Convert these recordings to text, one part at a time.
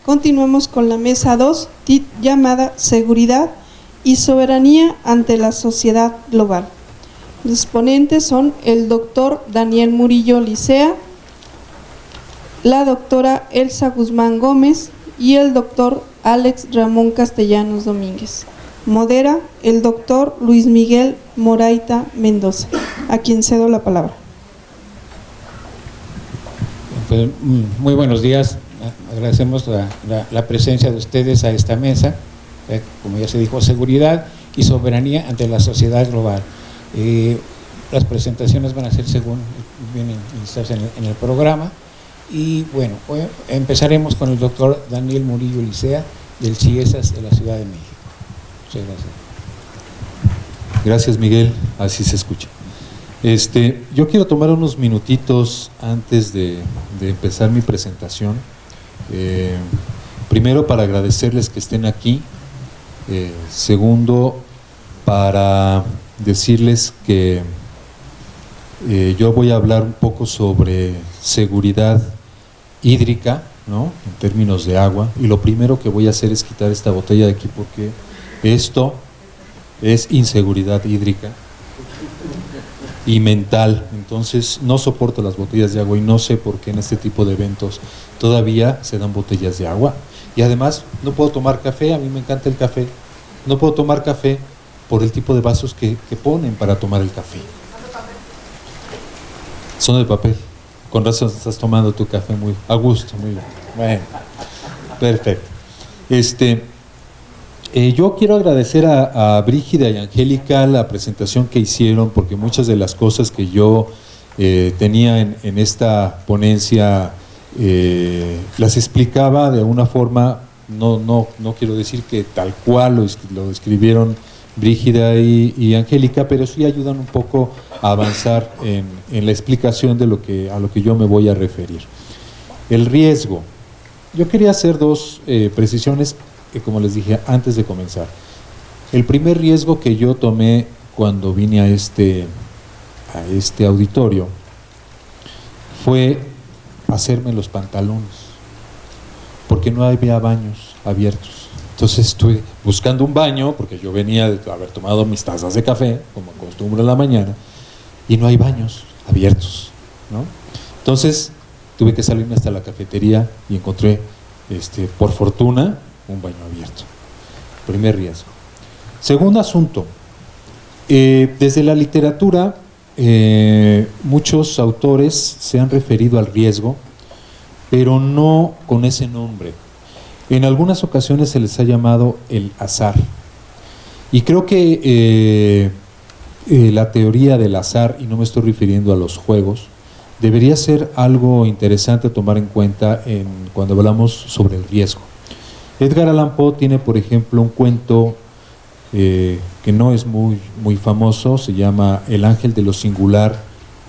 Continuamos con la mesa 2, llamada Seguridad y Soberanía ante la Sociedad Global. Los ponentes son el doctor Daniel Murillo Licea, la doctora Elsa Guzmán Gómez y el doctor Alex Ramón Castellanos Domínguez. Modera el doctor Luis Miguel Moraita Mendoza, a quien cedo la palabra. Pues, muy buenos días, agradecemos la presencia de ustedes a esta mesa, como ya se dijo, seguridad y soberanía ante la sociedad global. Las presentaciones van a ser según vienen listadas en el programa. Y bueno, hoy empezaremos con el doctor Daniel Murillo Licea del CIESAS de la Ciudad de México. Muchas gracias. Gracias, Miguel, así se escucha. Yo quiero tomar unos minutitos antes de empezar mi presentación. Primero, para agradecerles que estén aquí. Segundo, para decirles que yo voy a hablar un poco sobre seguridad hídrica, ¿no?, en términos de agua, y lo primero que voy a hacer es quitar esta botella de aquí porque esto es inseguridad hídrica y mental. Entonces no soporto las botellas de agua y no sé por qué en este tipo de eventos todavía se dan botellas de agua. Y además no puedo tomar café, a mí me encanta el café, no puedo tomar café por el tipo de vasos que ponen para tomar el café. Son de papel. Con razón estás tomando tu café muy a gusto, muy bien. Bueno, perfecto. Yo quiero agradecer a Brígida y Angélica la presentación que hicieron, porque muchas de las cosas que yo tenía en esta ponencia las explicaba de una forma, no quiero decir que tal cual lo describieron Brígida y Angélica, pero sí ayudan un poco a avanzar en la explicación de a lo que yo me voy a referir. El riesgo. Yo quería hacer dos precisiones, como les dije antes de comenzar. El primer riesgo que yo tomé cuando vine a este auditorio fue hacerme los pantalones, porque no había baños abiertos. Entonces estuve buscando un baño, porque yo venía de haber tomado mis tazas de café, como acostumbro en la mañana, y no hay baños abiertos, ¿no? Entonces tuve que salirme hasta la cafetería y encontré, por fortuna, un baño abierto. Primer riesgo. Segundo asunto, desde la literatura, muchos autores se han referido al riesgo, pero no con ese nombre. En algunas ocasiones se les ha llamado el azar. Y creo que la teoría del azar, y no me estoy refiriendo a los juegos, debería ser algo interesante a tomar en cuenta cuando hablamos sobre el riesgo. Edgar Allan Poe tiene, por ejemplo, un cuento que no es muy famoso, se llama El ángel de lo singular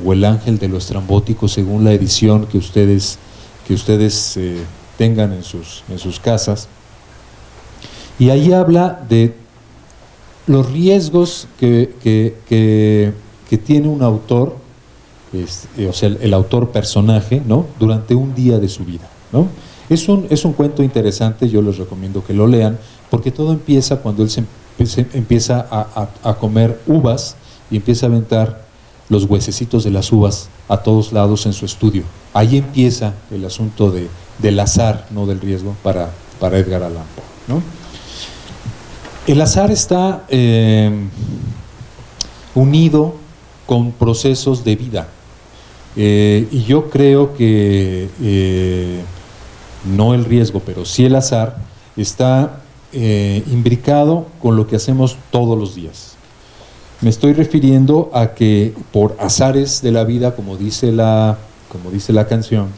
o El ángel de lo estrambótico, según la edición que ustedes tengan en sus casas. Y ahí habla de los riesgos que tiene un autor, o sea, el autor personaje, ¿no?, durante un día de su vida, ¿no? Es un cuento interesante, yo les recomiendo que lo lean, porque todo empieza cuando él se empieza a comer uvas y empieza a aventar los huesecitos de las uvas a todos lados en su estudio. Ahí empieza el asunto del azar, no del riesgo, para Edgar Allan Poe, ¿no? El azar está unido con procesos de vida, y yo creo que no el riesgo, pero sí el azar está imbricado con lo que hacemos todos los días. Me estoy refiriendo a que por azares de la vida, como dice la canción,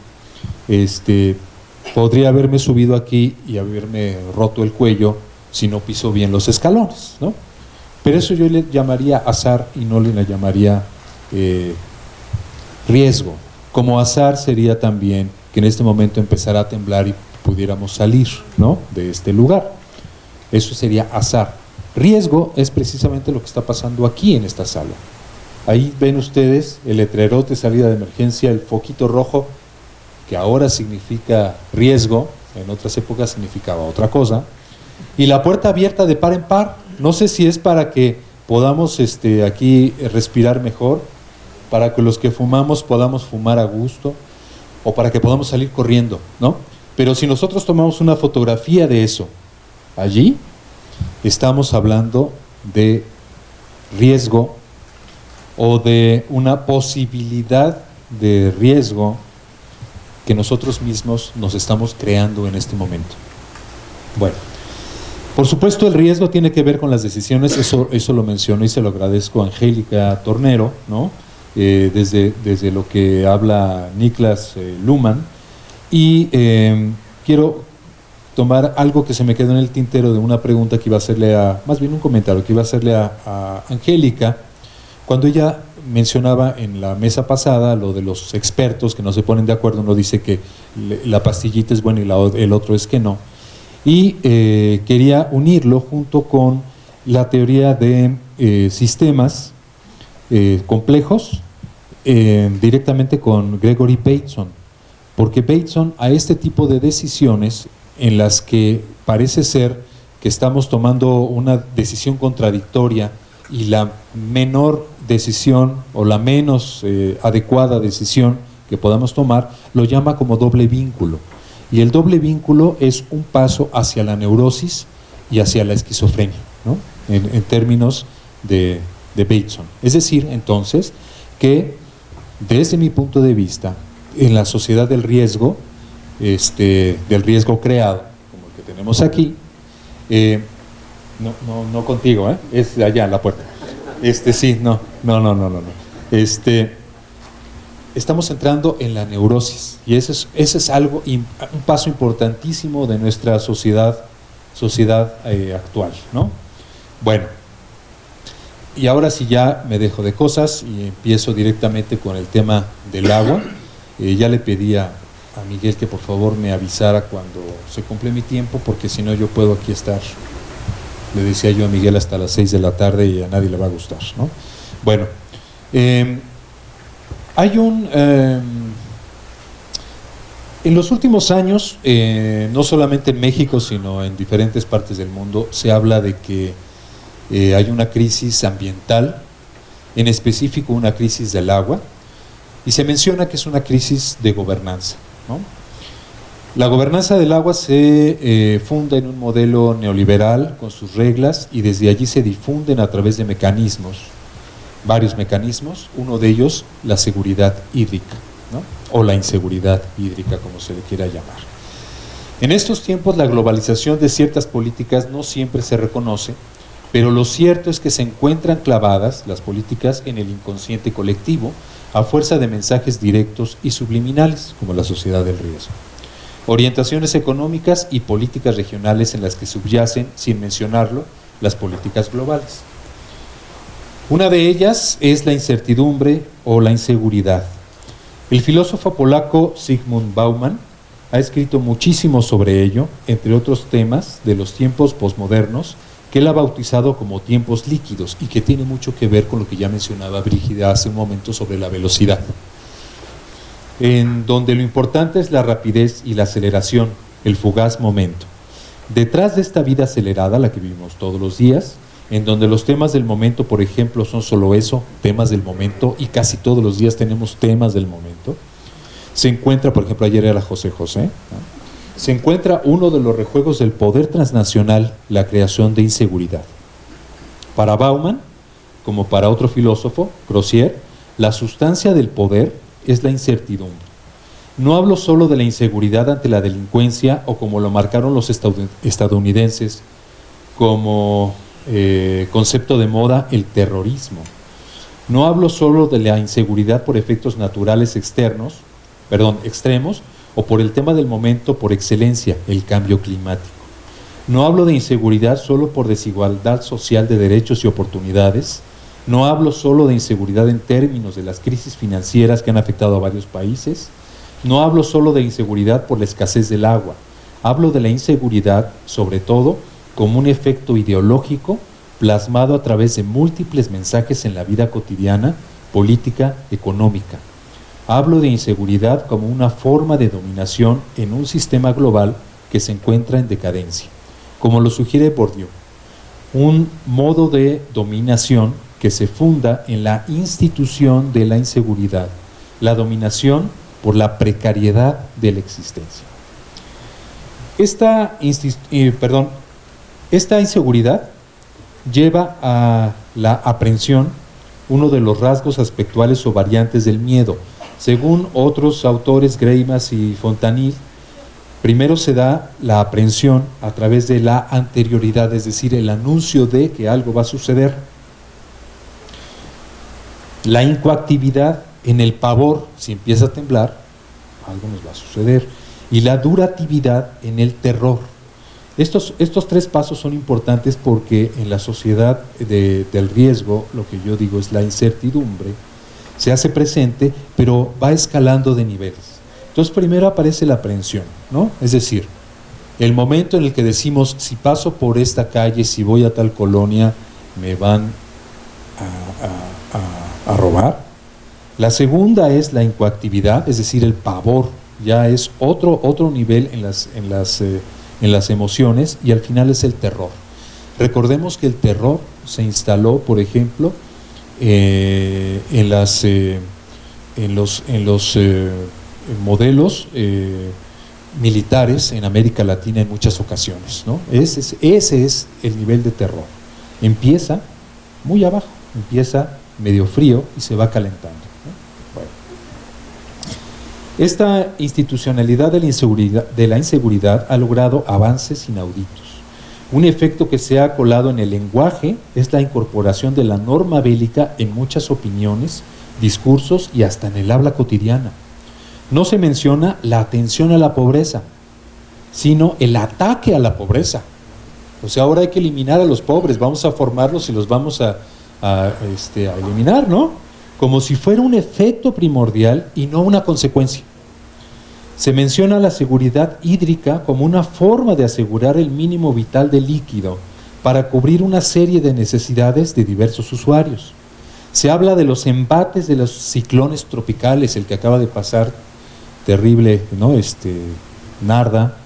podría haberme subido aquí y haberme roto el cuello si no piso bien los escalones, ¿no? Pero eso yo le llamaría azar y no le llamaría riesgo. Como azar sería también que en este momento empezara a temblar y pudiéramos salir, ¿no?, de este lugar. Eso sería azar. Riesgo es precisamente lo que está pasando aquí en esta sala. Ahí ven ustedes el letrerote, salida de emergencia, el foquito rojo, que ahora significa riesgo, en otras épocas significaba otra cosa, y la puerta abierta de par en par. No sé si es para que podamos aquí respirar mejor, para que los que fumamos podamos fumar a gusto, o para que podamos salir corriendo, ¿no? Pero si nosotros tomamos una fotografía de eso, allí estamos hablando de riesgo o de una posibilidad de riesgo que nosotros mismos nos estamos creando en este momento. Bueno, por supuesto el riesgo tiene que ver con las decisiones, eso lo menciono y se lo agradezco a Angélica Tornero, ¿no? Desde lo que habla Niklas Luhmann, y quiero tomar algo que se me quedó en el tintero de una pregunta que iba a hacerle más bien un comentario que iba a hacerle a Angélica, cuando ella mencionaba en la mesa pasada lo de los expertos que no se ponen de acuerdo. Uno dice que la pastillita es buena y el otro es que no, y quería unirlo junto con la teoría de sistemas complejos, directamente con Gregory Bateson, porque Bateson a este tipo de decisiones en las que parece ser que estamos tomando una decisión contradictoria y la menor decisión o la menos adecuada decisión que podamos tomar, lo llama como doble vínculo. Y el doble vínculo es un paso hacia la neurosis y hacia la esquizofrenia, ¿no? En términos de Bateson. Es decir, entonces, que desde mi punto de vista, en la sociedad del riesgo creado, como el que tenemos aquí, no contigo, es allá en la puerta. Sí, no. Estamos entrando en la neurosis, y ese es algo, un paso importantísimo de nuestra sociedad actual, ¿no? Bueno, y ahora sí ya me dejo de cosas y empiezo directamente con el tema del agua. Ya le pedí a Miguel que por favor me avisara cuando se cumple mi tiempo, porque si no yo puedo aquí estar, le decía yo a Miguel, hasta las 6 de la tarde y a nadie le va a gustar, ¿no? Bueno, hay en los últimos años, no solamente en México, sino en diferentes partes del mundo, se habla de que hay una crisis ambiental, en específico una crisis del agua, y se menciona que es una crisis de gobernanza, ¿no? La gobernanza del agua se funda en un modelo neoliberal con sus reglas, y desde allí se difunden a través de mecanismos, varios mecanismos, uno de ellos la seguridad hídrica, ¿no? O la inseguridad hídrica, como se le quiera llamar. En estos tiempos la globalización de ciertas políticas no siempre se reconoce, pero lo cierto es que se encuentran clavadas las políticas en el inconsciente colectivo a fuerza de mensajes directos y subliminales, como la sociedad del riesgo. Orientaciones económicas y políticas regionales en las que subyacen, sin mencionarlo, las políticas globales. Una de ellas es la incertidumbre o la inseguridad. El filósofo polaco Zygmunt Bauman ha escrito muchísimo sobre ello, entre otros temas de los tiempos posmodernos, que él ha bautizado como tiempos líquidos, y que tiene mucho que ver con lo que ya mencionaba Brígida hace un momento sobre la velocidad, en donde lo importante es la rapidez y la aceleración, el fugaz momento. Detrás de esta vida acelerada, la que vivimos todos los días, en donde los temas del momento, por ejemplo, son solo eso, temas del momento, y casi todos los días tenemos temas del momento, se encuentra, por ejemplo, ayer era José José, ¿no? Se encuentra uno de los rejuegos del poder transnacional, la creación de inseguridad. Para Bauman, como para otro filósofo, Crozier, la sustancia del poder es la incertidumbre. No hablo solo de la inseguridad ante la delincuencia, o como lo marcaron los estadounidenses como concepto de moda, el terrorismo. No hablo solo de la inseguridad por efectos naturales extremos, o por el tema del momento por excelencia, el cambio climático. No hablo de inseguridad solo por desigualdad social de derechos y oportunidades. No hablo solo de inseguridad en términos de las crisis financieras que han afectado a varios países. No hablo solo de inseguridad por la escasez del agua. Hablo de la inseguridad, sobre todo, como un efecto ideológico plasmado a través de múltiples mensajes en la vida cotidiana, política, económica. Hablo de inseguridad como una forma de dominación en un sistema global que se encuentra en decadencia, como lo sugiere Bourdieu, un modo de dominación que se funda en la institución de la inseguridad, la dominación por la precariedad de la existencia. Esta inseguridad lleva a la aprehensión, uno de los rasgos aspectuales o variantes del miedo. Según otros autores, Greimas y Fontanil, primero se da la aprehensión a través de la anterioridad, es decir, el anuncio de que algo va a suceder. La incoactividad en el pavor, si empieza a temblar, algo nos va a suceder. Y la duratividad en el terror. Estos tres pasos son importantes porque en la sociedad del riesgo, lo que yo digo es la incertidumbre, se hace presente, pero va escalando de niveles. Entonces primero aparece la aprehensión, ¿no? Es decir, el momento en el que decimos, si paso por esta calle, si voy a tal colonia, me van a robar. La segunda es la incoactividad, es decir, el pavor, ya es otro nivel en las emociones, y al final es el terror. Recordemos que el terror se instaló, por ejemplo, en los modelos militares en América Latina en muchas ocasiones, ¿no? Ese es el nivel de terror. Empieza muy abajo, empieza medio frío y se va calentando, ¿no? Bueno. Esta institucionalidad de la inseguridad ha logrado avances inauditos. Un efecto que se ha colado en el lenguaje es la incorporación de la norma bélica en muchas opiniones, discursos y hasta en el habla cotidiana. No se menciona la atención a la pobreza, sino el ataque a la pobreza. O sea, ahora hay que eliminar a los pobres, vamos a formarlos y los vamos a eliminar, ¿no? Como si fuera un efecto primordial y no una consecuencia. Se menciona la seguridad hídrica como una forma de asegurar el mínimo vital de líquido para cubrir una serie de necesidades de diversos usuarios. Se habla de los embates de los ciclones tropicales, el que acaba de pasar, terrible, ¿no? Narda,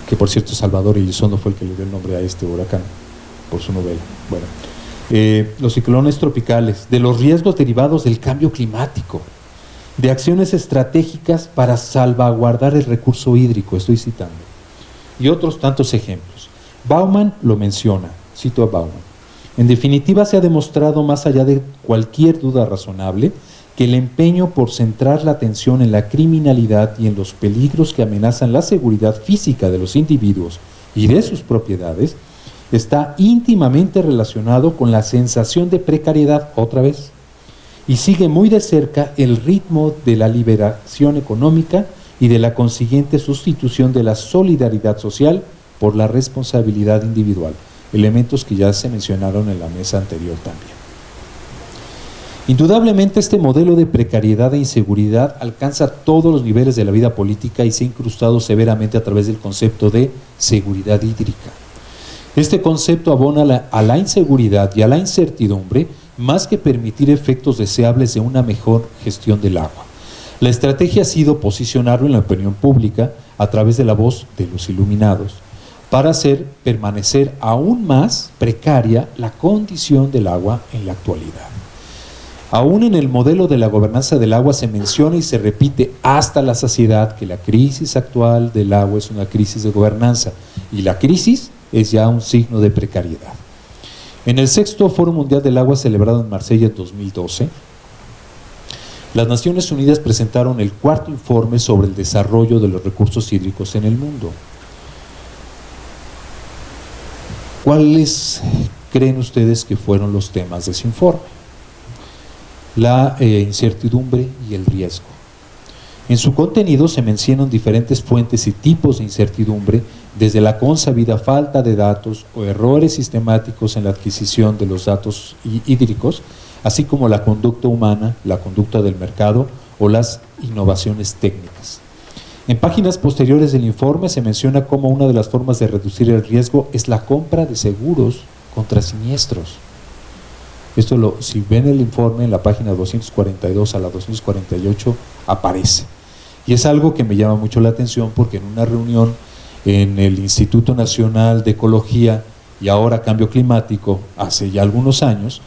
que por cierto Salvador Elizondo fue el que le dio el nombre a este huracán por su novela. Bueno, los ciclones tropicales, de los riesgos derivados del cambio climático, de acciones estratégicas para salvaguardar el recurso hídrico, estoy citando, y otros tantos ejemplos. Bauman lo menciona, cito a Bauman: en definitiva, se ha demostrado más allá de cualquier duda razonable que el empeño por centrar la atención en la criminalidad y en los peligros que amenazan la seguridad física de los individuos y de sus propiedades está íntimamente relacionado con la sensación de precariedad, otra vez, y sigue muy de cerca el ritmo de la liberación económica y de la consiguiente sustitución de la solidaridad social por la responsabilidad individual, elementos que ya se mencionaron en la mesa anterior también. Indudablemente este modelo de precariedad e inseguridad alcanza todos los niveles de la vida política y se ha incrustado severamente a través del concepto de seguridad hídrica. Este concepto abona a la inseguridad y a la incertidumbre más que permitir efectos deseables de una mejor gestión del agua. La estrategia ha sido posicionarlo en la opinión pública a través de la voz de los iluminados para hacer permanecer aún más precaria la condición del agua en la actualidad. Aún en el modelo de la gobernanza del agua se menciona y se repite hasta la saciedad que la crisis actual del agua es una crisis de gobernanza y la crisis es ya un signo de precariedad. En el 6º Foro Mundial del Agua celebrado en Marsella en 2012, las Naciones Unidas presentaron el 4º informe sobre el desarrollo de los recursos hídricos en el mundo. ¿Cuáles creen ustedes que fueron los temas de ese informe? La incertidumbre y el riesgo. En su contenido se mencionan diferentes fuentes y tipos de incertidumbre, desde la consabida falta de datos o errores sistemáticos en la adquisición de los datos hídricos, así como la conducta humana, la conducta del mercado o las innovaciones técnicas. En páginas posteriores del informe se menciona cómo una de las formas de reducir el riesgo es la compra de seguros contra siniestros. Si ven el informe en la página 242 a la 248 aparece. Y es algo que me llama mucho la atención porque en una reunión en el Instituto Nacional de Ecología y ahora Cambio Climático, hace ya algunos años,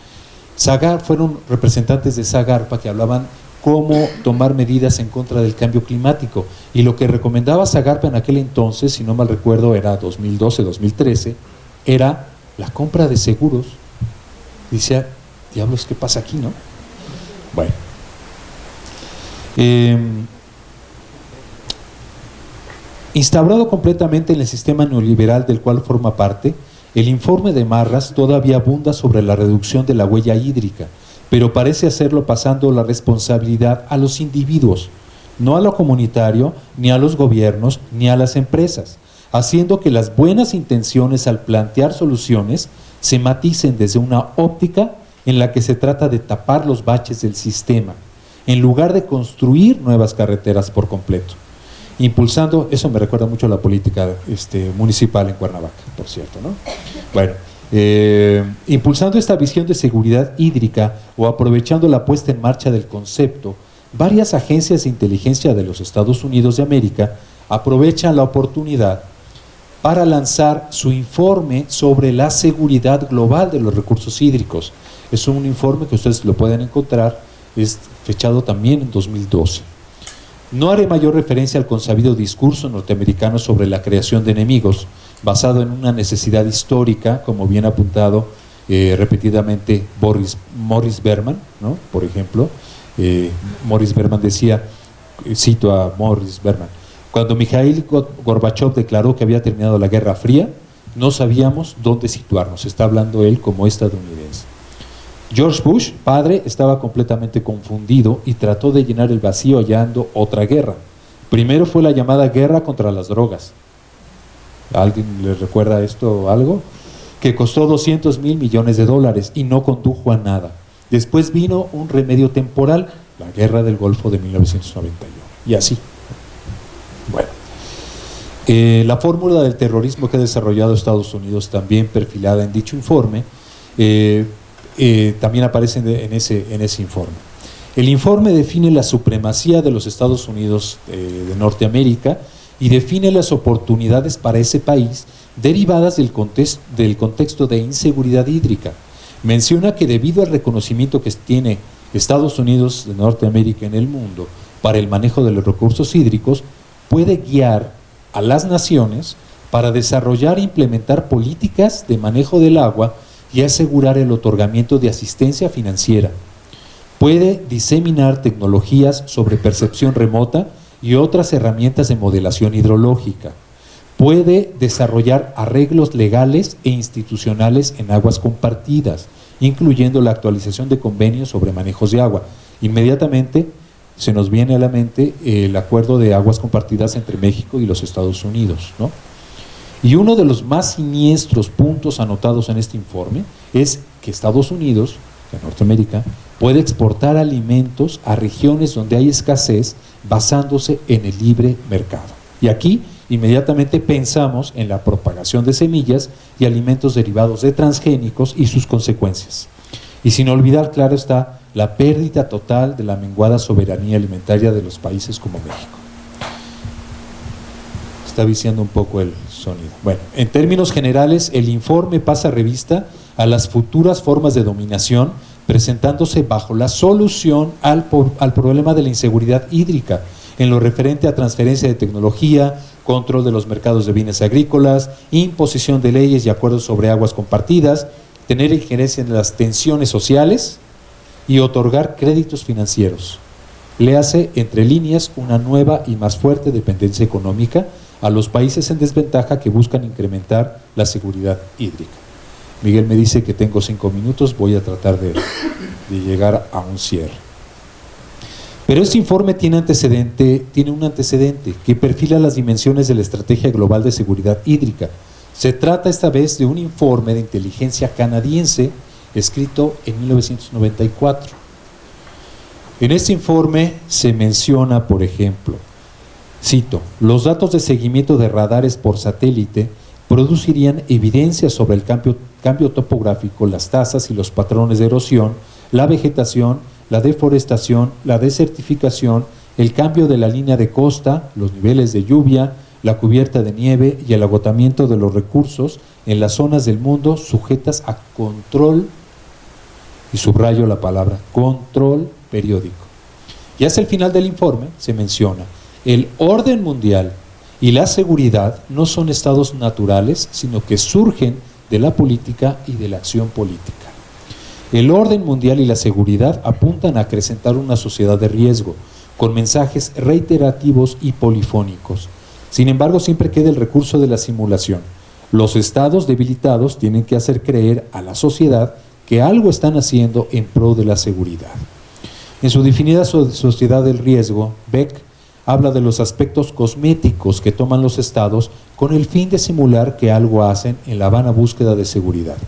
fueron representantes de Zagarpa que hablaban cómo tomar medidas en contra del cambio climático. Y lo que recomendaba Zagarpa en aquel entonces, si no mal recuerdo, era 2012, 2013, era la compra de seguros. Dice, diablos, ¿qué pasa aquí, no? Bueno. Instaurado completamente en el sistema neoliberal del cual forma parte, el informe de Marras todavía abunda sobre la reducción de la huella hídrica, pero parece hacerlo pasando la responsabilidad a los individuos, no a lo comunitario, ni a los gobiernos, ni a las empresas, haciendo que las buenas intenciones al plantear soluciones se maticen desde una óptica en la que se trata de tapar los baches del sistema, en lugar de construir nuevas carreteras por completo. Impulsando, eso me recuerda mucho a la política municipal en Cuernavaca, por cierto, ¿no? Bueno, impulsando esta visión de seguridad hídrica o aprovechando la puesta en marcha del concepto, varias agencias de inteligencia de los Estados Unidos de América aprovechan la oportunidad para lanzar su informe sobre la seguridad global de los recursos hídricos. Es un informe que ustedes lo pueden encontrar, es fechado también en 2012. No haré mayor referencia al consabido discurso norteamericano sobre la creación de enemigos, basado en una necesidad histórica, como bien apuntado repetidamente Morris Berman, ¿no? Por ejemplo, Morris Berman decía, cito a Morris Berman, cuando Mikhail Gorbachev declaró que había terminado la Guerra Fría, no sabíamos dónde situarnos. Está hablando él como estadounidense. George Bush, padre, estaba completamente confundido y trató de llenar el vacío hallando otra guerra. Primero fue la llamada guerra contra las drogas. ¿Alguien le recuerda esto algo? Que costó $200 mil millones y no condujo a nada. Después vino un remedio temporal, la guerra del Golfo de 1991. Y así. Bueno. La fórmula del terrorismo que ha desarrollado Estados Unidos, también perfilada en dicho informe, también aparece en ese informe. El informe define la supremacía de los Estados Unidos de Norteamérica y define las oportunidades para ese país derivadas del contexto de inseguridad hídrica. Menciona que debido al reconocimiento que tiene Estados Unidos de Norteamérica en el mundo para el manejo de los recursos hídricos, puede guiar a las naciones para desarrollar e implementar políticas de manejo del agua y asegurar el otorgamiento de asistencia financiera. Puede diseminar tecnologías sobre percepción remota y otras herramientas de modelación hidrológica. Puede desarrollar arreglos legales e institucionales en aguas compartidas, incluyendo la actualización de convenios sobre manejos de agua. Inmediatamente se nos viene a la mente el acuerdo de aguas compartidas entre México y los Estados Unidos, ¿no? Y uno de los más siniestros puntos anotados en este informe es que Estados Unidos, de Norteamérica, puede exportar alimentos a regiones donde hay escasez basándose en el libre mercado. Y aquí inmediatamente pensamos en la propagación de semillas y alimentos derivados de transgénicos y sus consecuencias. Y sin olvidar, claro está, la pérdida total de la menguada soberanía alimentaria de los países como México. Está viciando un poco el sonido. Bueno, en términos generales, el informe pasa revista a las futuras formas de dominación, presentándose bajo la solución al problema de la inseguridad hídrica, en lo referente a transferencia de tecnología, control de los mercados de bienes agrícolas, imposición de leyes y acuerdos sobre aguas compartidas, tener injerencia en las tensiones sociales y otorgar créditos financieros. Léase, entre líneas, una nueva y más fuerte dependencia económica a los países en desventaja que buscan incrementar la seguridad hídrica. Miguel me dice que tengo 5 minutos, voy a tratar de llegar a un cierre. Pero este informe tiene un antecedente que perfila las dimensiones de la Estrategia Global de Seguridad Hídrica. Se trata esta vez de un informe de inteligencia canadiense escrito en 1994. En este informe se menciona, por ejemplo, cito, los datos de seguimiento de radares por satélite producirían evidencias sobre el cambio topográfico, las tasas y los patrones de erosión, la vegetación, la deforestación, la desertificación, el cambio de la línea de costa, los niveles de lluvia, la cubierta de nieve y el agotamiento de los recursos en las zonas del mundo sujetas a control, y subrayo la palabra, control periódico. Y hacia el final del informe se menciona, el orden mundial y la seguridad no son estados naturales, sino que surgen de la política y de la acción política. El orden mundial y la seguridad apuntan a acrecentar una sociedad de riesgo, con mensajes reiterativos y polifónicos. Sin embargo, siempre queda el recurso de la simulación. Los estados debilitados tienen que hacer creer a la sociedad que algo están haciendo en pro de la seguridad. En su definida sociedad del riesgo, Beck habla de los aspectos cosméticos que toman los estados con el fin de simular que algo hacen en la vana búsqueda de seguridad.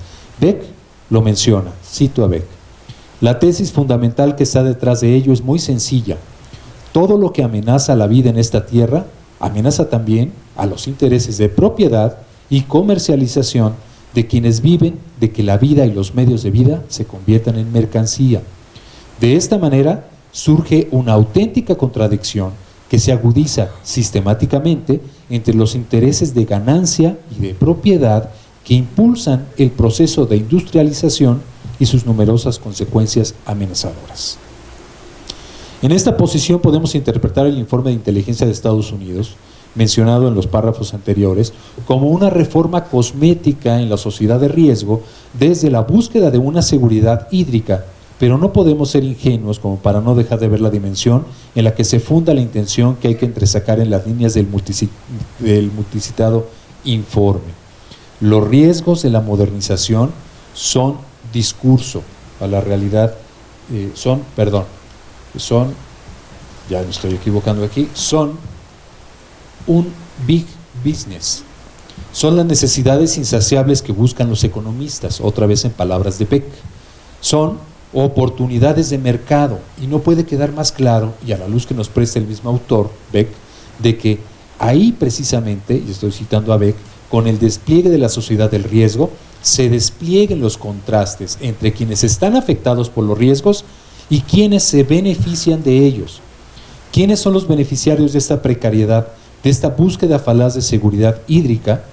Beck lo menciona, cito a Beck: la tesis fundamental que está detrás de ello es muy sencilla. Todo lo que amenaza la vida en esta tierra amenaza también a los intereses de propiedad y comercialización de quienes viven de que la vida y los medios de vida se conviertan en mercancía. De esta manera surge una auténtica contradicción que se agudiza sistemáticamente entre los intereses de ganancia y de propiedad que impulsan el proceso de industrialización y sus numerosas consecuencias amenazadoras. En esta posición podemos interpretar el informe de inteligencia de Estados Unidos, mencionado en los párrafos anteriores, como una reforma cosmética en la sociedad de riesgo desde la búsqueda de una seguridad hídrica, pero no podemos ser ingenuos como para no dejar de ver la dimensión en la que se funda la intención que hay que entresacar en las líneas del multicitado informe. Los riesgos de la modernización son discurso, a la realidad ya me estoy equivocando aquí, son un big business. Son las necesidades insaciables que buscan los economistas, otra vez en palabras de Beck. Son oportunidades de mercado, y no puede quedar más claro, y a la luz que nos presta el mismo autor, Beck, de que ahí precisamente, y estoy citando a Beck, con el despliegue de la sociedad del riesgo, se desplieguen los contrastes entre quienes están afectados por los riesgos y quienes se benefician de ellos. ¿Quiénes son los beneficiarios de esta precariedad, de esta búsqueda falaz de seguridad hídrica?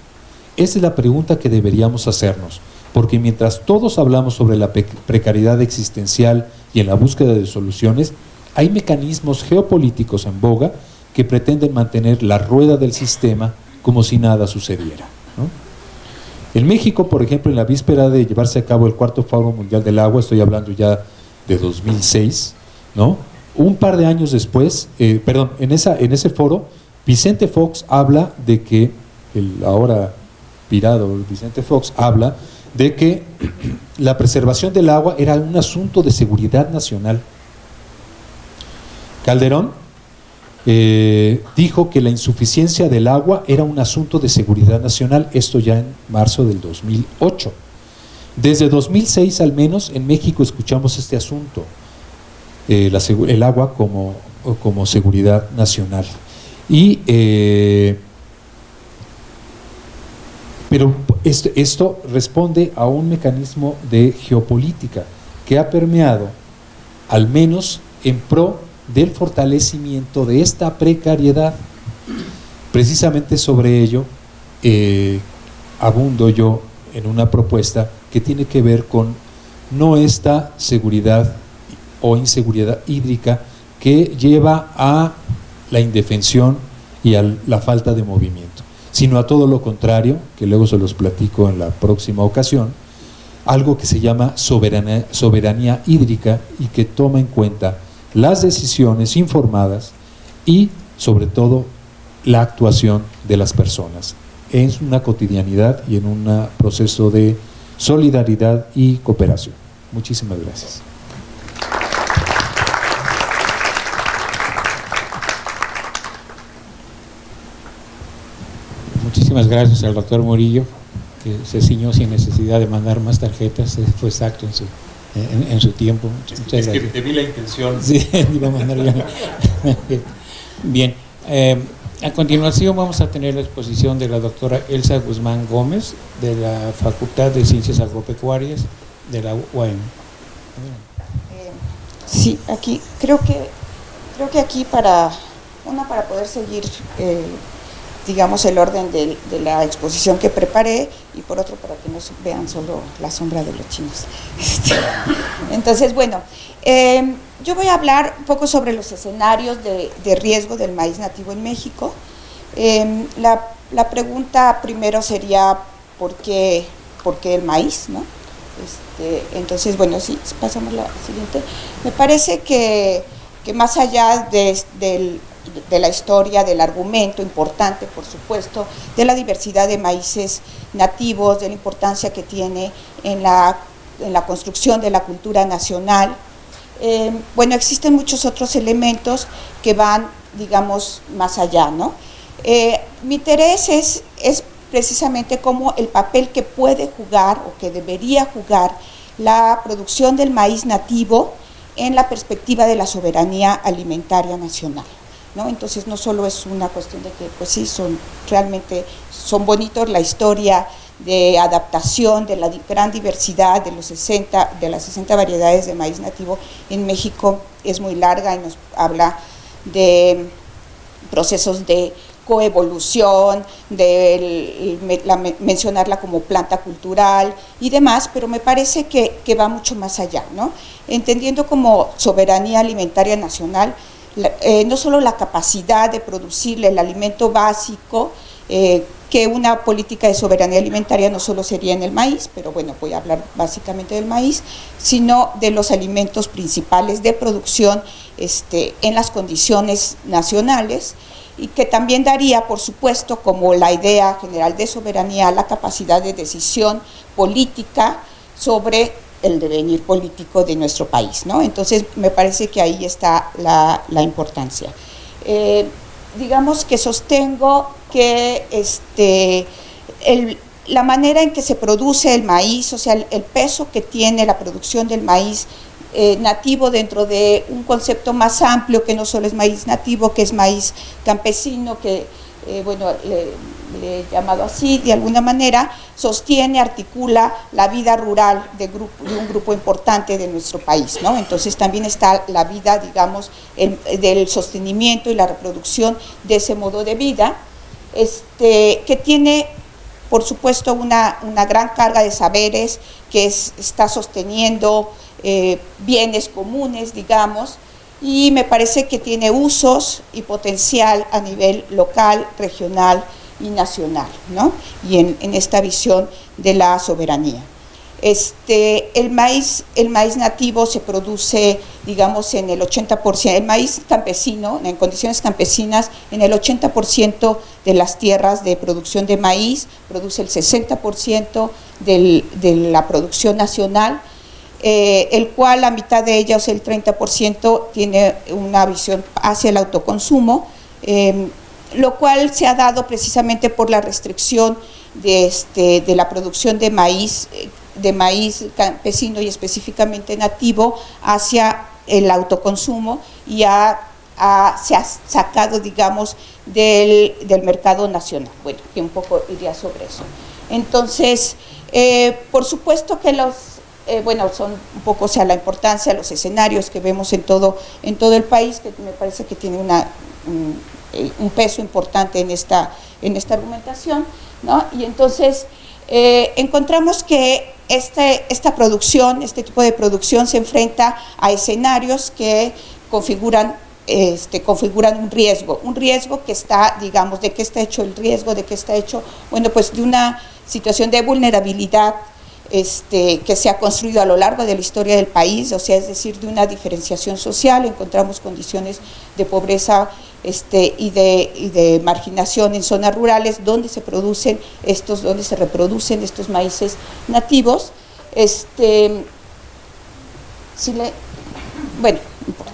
Esa es la pregunta que deberíamos hacernos, porque mientras todos hablamos sobre la precariedad existencial y en la búsqueda de soluciones, hay mecanismos geopolíticos en boga que pretenden mantener la rueda del sistema como si nada sucediera, ¿no? En México, por ejemplo, en la víspera de llevarse a cabo el cuarto Foro Mundial del Agua, estoy hablando ya de 2006, ¿no? Un par de años después, en ese foro, Vicente Fox habla de que, el ahora pirado Vicente Fox habla de que la preservación del agua era un asunto de seguridad nacional. Calderón dijo que la insuficiencia del agua era un asunto de seguridad nacional, esto ya en marzo del 2008. Desde 2006 al menos en México escuchamos este asunto, el agua como seguridad nacional. Pero esto responde a un mecanismo de geopolítica que ha permeado, al menos en pro del fortalecimiento de esta precariedad. Precisamente sobre ello abundo yo en una propuesta que tiene que ver con no esta seguridad o inseguridad hídrica que lleva a la indefensión y a la falta de movimiento, sino a todo lo contrario, que luego se los platico en la próxima ocasión, algo que se llama soberanía hídrica y que toma en cuenta las decisiones informadas y sobre todo la actuación de las personas en una cotidianidad y en un proceso de solidaridad y cooperación. Muchísimas gracias. Muchísimas gracias al doctor Murillo, que se ciñó sin necesidad de mandar más tarjetas, fue exacto en su tiempo. Muchas gracias. Es que te vi la intención. Sí, iba a mandar yo. Bien, a continuación vamos a tener la exposición de la doctora Elsa Guzmán Gómez, de la Facultad de Ciencias Agropecuarias de la UAM. Sí, aquí creo que creo que aquí para poder seguir, digamos, el orden de la exposición que preparé, y por otro para que no vean solo la sombra de los chinos. Entonces, bueno, yo voy a hablar un poco sobre los escenarios de riesgo del maíz nativo en México. La pregunta primero sería ¿por qué el maíz, ¿no? Entonces, bueno, sí, pasamos a la siguiente. Me parece que más allá de la historia, del argumento importante, por supuesto, de la diversidad de maíces nativos, de la importancia que tiene en la construcción de la cultura nacional, bueno, existen muchos otros elementos que van, digamos, más allá, ¿no? Mi interés es precisamente como el papel que puede jugar o que debería jugar la producción del maíz nativo en la perspectiva de la soberanía alimentaria nacional, ¿no? Entonces no solo es una cuestión de que pues sí, realmente son bonitos la historia de adaptación de la gran diversidad de las 60 variedades de maíz nativo en México, es muy larga y nos habla de procesos de coevolución, de mencionarla como planta cultural y demás, pero me parece que va mucho más allá, ¿no? Entendiendo como soberanía alimentaria nacional, no solo la capacidad de producirle el alimento básico, que una política de soberanía alimentaria no solo sería en el maíz, pero bueno, voy a hablar básicamente del maíz, sino de los alimentos principales de producción en las condiciones nacionales, y que también daría, por supuesto, como la idea general de soberanía, la capacidad de decisión política sobre el devenir político de nuestro país, ¿no? Entonces, me parece que ahí está la importancia. Digamos que sostengo que la manera en que se produce el maíz, o sea, el peso que tiene la producción del maíz nativo dentro de un concepto más amplio, que no solo es maíz nativo, que es maíz campesino, que bueno, le he llamado así de alguna manera, sostiene, articula la vida rural de un grupo importante de nuestro país, ¿no? Entonces también está la vida, digamos, del sostenimiento y la reproducción de ese modo de vida, que tiene, por supuesto, una gran carga de saberes, que está sosteniendo bienes comunes, digamos, y me parece que tiene usos y potencial a nivel local, regional y nacional, ¿no? Y en esta visión de la soberanía. El maíz nativo se produce, digamos, en el 80%, el maíz campesino, en condiciones campesinas, en el 80% de las tierras de producción de maíz, produce el 60% de la producción nacional, el cual la mitad de ella, o sea, el 30%, tiene una visión hacia el autoconsumo, lo cual se ha dado precisamente por la restricción de la producción de maíz campesino y específicamente nativo hacia el autoconsumo, y se ha sacado, digamos, del mercado nacional. Bueno, que un poco iría sobre eso. Entonces, por supuesto que bueno, son un poco, o sea, la importancia, los escenarios que vemos en todo el país, que me parece que tiene un peso importante en esta argumentación, ¿no? Y entonces encontramos que esta producción, este tipo de producción se enfrenta a escenarios que configuran un riesgo que está, digamos, ¿de qué está hecho el riesgo? ¿De qué está hecho? Bueno, pues de una situación de vulnerabilidad que se ha construido a lo largo de la historia del país, o sea, es decir, de una diferenciación social. Encontramos condiciones de pobreza y de marginación en zonas rurales donde se reproducen estos maíces nativos. Bueno, no importa.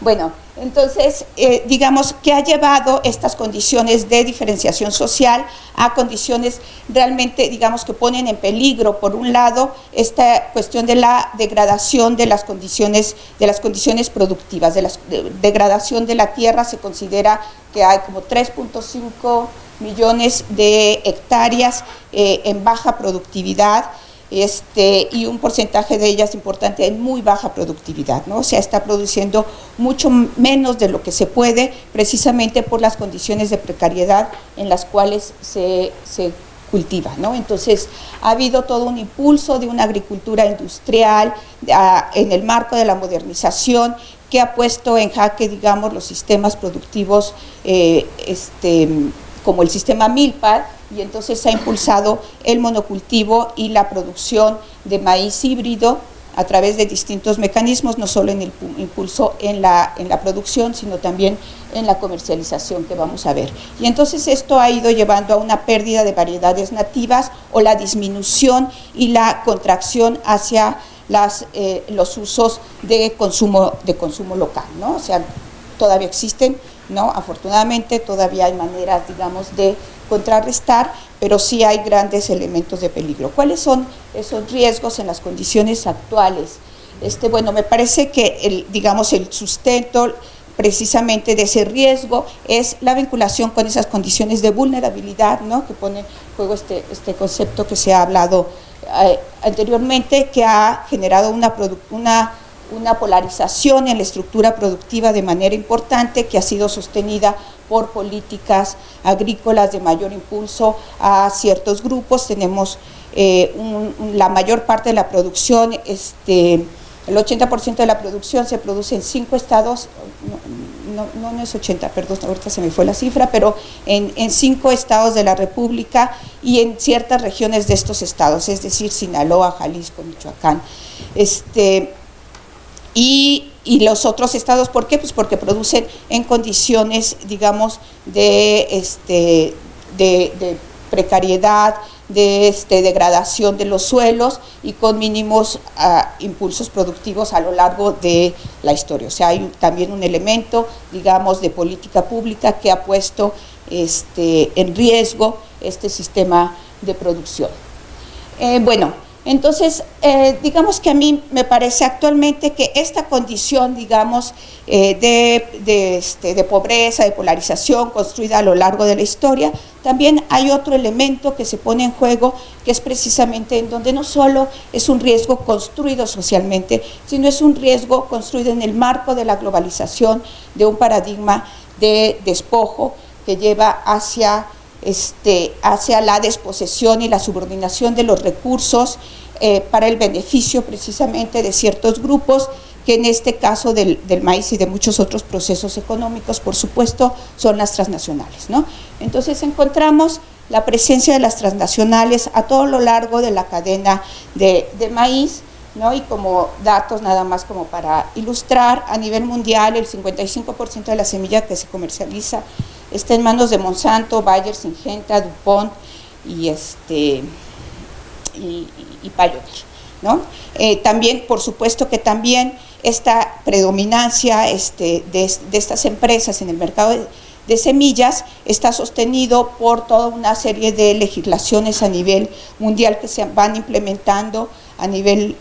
Bueno, entonces, digamos que ha llevado estas condiciones de diferenciación social a condiciones realmente, digamos, que ponen en peligro, por un lado, esta cuestión de la degradación de las condiciones productivas, de la degradación de la tierra. Se considera que hay como 3.5 millones de hectáreas en baja productividad, y un porcentaje de ellas importante en muy baja productividad, ¿no? O sea, está produciendo mucho menos de lo que se puede, precisamente por las condiciones de precariedad en las cuales se cultiva, ¿no? Entonces, ha habido todo un impulso de una agricultura industrial en el marco de la modernización, que ha puesto en jaque, digamos, los sistemas productivos como el sistema Milpa, y entonces se ha impulsado el monocultivo y la producción de maíz híbrido a través de distintos mecanismos, no solo en el impulso en la producción, sino también en la comercialización que vamos a ver. Y entonces esto ha ido llevando a una pérdida de variedades nativas o la disminución y la contracción hacia los usos de consumo local, ¿no? O sea, todavía existen, ¿no? Afortunadamente todavía hay maneras, digamos, de contrarrestar, pero sí hay grandes elementos de peligro. ¿Cuáles son esos riesgos en las condiciones actuales? Bueno, me parece que el sustento precisamente de ese riesgo es la vinculación con esas condiciones de vulnerabilidad, ¿no? Que pone en juego este concepto que se ha hablado anteriormente, que ha generado una polarización en la estructura productiva de manera importante, que ha sido sostenida por políticas agrícolas de mayor impulso a ciertos grupos. Tenemos la mayor parte de la producción, el 80% de la producción se produce en 5 estados, no es 80, perdón, ahorita se me fue la cifra, pero en 5 estados de la República y en ciertas regiones de estos estados, es decir, Sinaloa, Jalisco, Michoacán. Y los otros estados, ¿por qué? Pues porque producen en condiciones, digamos, de precariedad, de degradación de los suelos y con mínimos impulsos productivos a lo largo de la historia. O sea, hay también un elemento, digamos, de política pública que ha puesto en riesgo este sistema de producción. Entonces, digamos que a mí me parece actualmente que esta condición, digamos, de pobreza, de polarización construida a lo largo de la historia, también hay otro elemento que se pone en juego, que es precisamente en donde no solo es un riesgo construido socialmente, sino es un riesgo construido en el marco de la globalización, de un paradigma de despojo que lleva hacia la desposesión y la subordinación de los recursos para el beneficio precisamente de ciertos grupos, que en este caso del maíz y de muchos otros procesos económicos, por supuesto, son las transnacionales, ¿no? Entonces encontramos la presencia de las transnacionales a todo lo largo de la cadena de maíz, ¿no? Y como datos nada más como para ilustrar, a nivel mundial el 55% de la semilla que se comercializa está en manos de Monsanto, Bayer, Syngenta, DuPont y Pioneer, ¿no? También, por supuesto que también esta predominancia de estas empresas en el mercado de semillas está sostenido por toda una serie de legislaciones a nivel mundial que se van implementando a nivel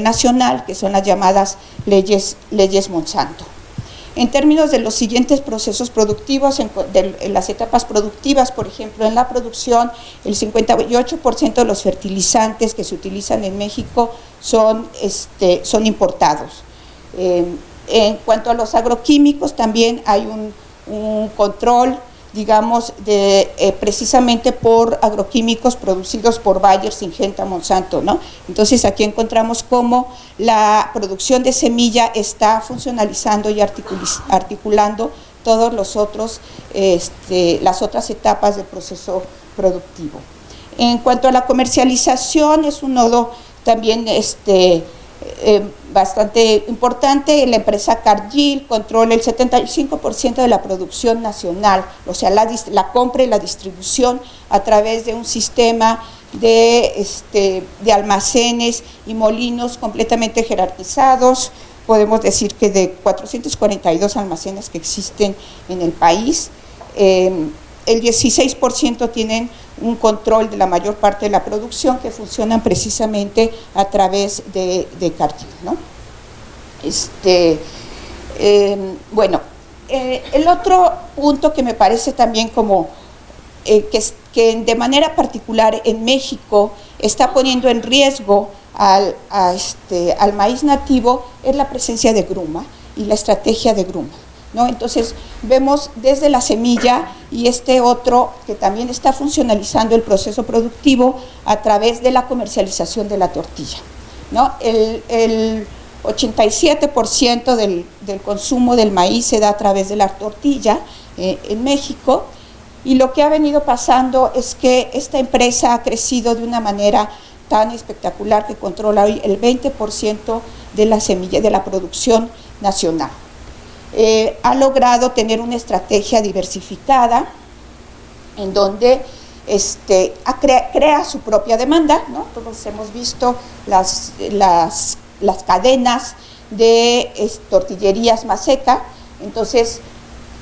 nacional, que son las llamadas leyes Monsanto. En términos de los siguientes procesos productivos, en las etapas productivas, por ejemplo, en la producción, el 58% de los fertilizantes que se utilizan en México son importados. En cuanto a los agroquímicos, también hay un control, digamos, precisamente por agroquímicos producidos por Bayer, Syngenta, Monsanto, ¿no? Entonces aquí encontramos cómo la producción de semilla está funcionalizando y articulando todos los otros, las otras etapas del proceso productivo. En cuanto a la comercialización, es un nodo también bastante importante. La empresa Cargill controla el 75% de la producción nacional, o sea, la compra y la distribución a través de un sistema de almacenes y molinos completamente jerarquizados. Podemos decir que de 442 almacenes que existen en el país, el 16% tienen un control de la mayor parte de la producción, que funcionan precisamente a través de Cargill, ¿no? El otro punto que me parece también como que que de manera particular en México está poniendo en riesgo al maíz nativo es la presencia de gruma y la estrategia de gruma, ¿no? Entonces vemos desde la semilla y otro que también está funcionalizando el proceso productivo a través de la comercialización de la tortilla, ¿no? El 87% del consumo del maíz se da a través de la tortilla en México, y lo que ha venido pasando es que esta empresa ha crecido de una manera tan espectacular que controla hoy el 20% de la semilla, de la producción nacional. Ha logrado tener una estrategia diversificada en donde crea su propia demanda, ¿no? Todos hemos visto las cadenas de tortillerías Maseca, entonces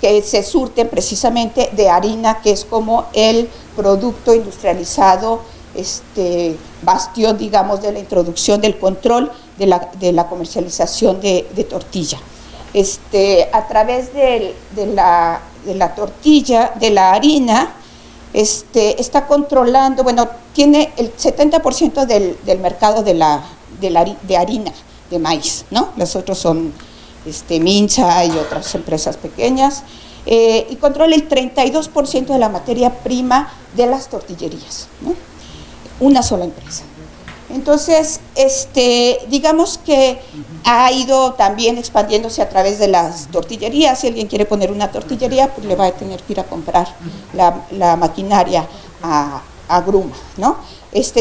que se surten precisamente de harina, que es como el producto industrializado, bastión, digamos, de la introducción del control de la comercialización de tortilla. A través de la tortilla, de la harina, está controlando, bueno, tiene el 70% del mercado de harina de maíz, ¿no? Los otros son Mincha y otras empresas pequeñas, y controla el 32% de la materia prima de las tortillerías, ¿no? Una sola empresa. Entonces, digamos que ha ido también expandiéndose a través de las tortillerías. Si alguien quiere poner una tortillería, pues le va a tener que ir a comprar la maquinaria a gruma, ¿no?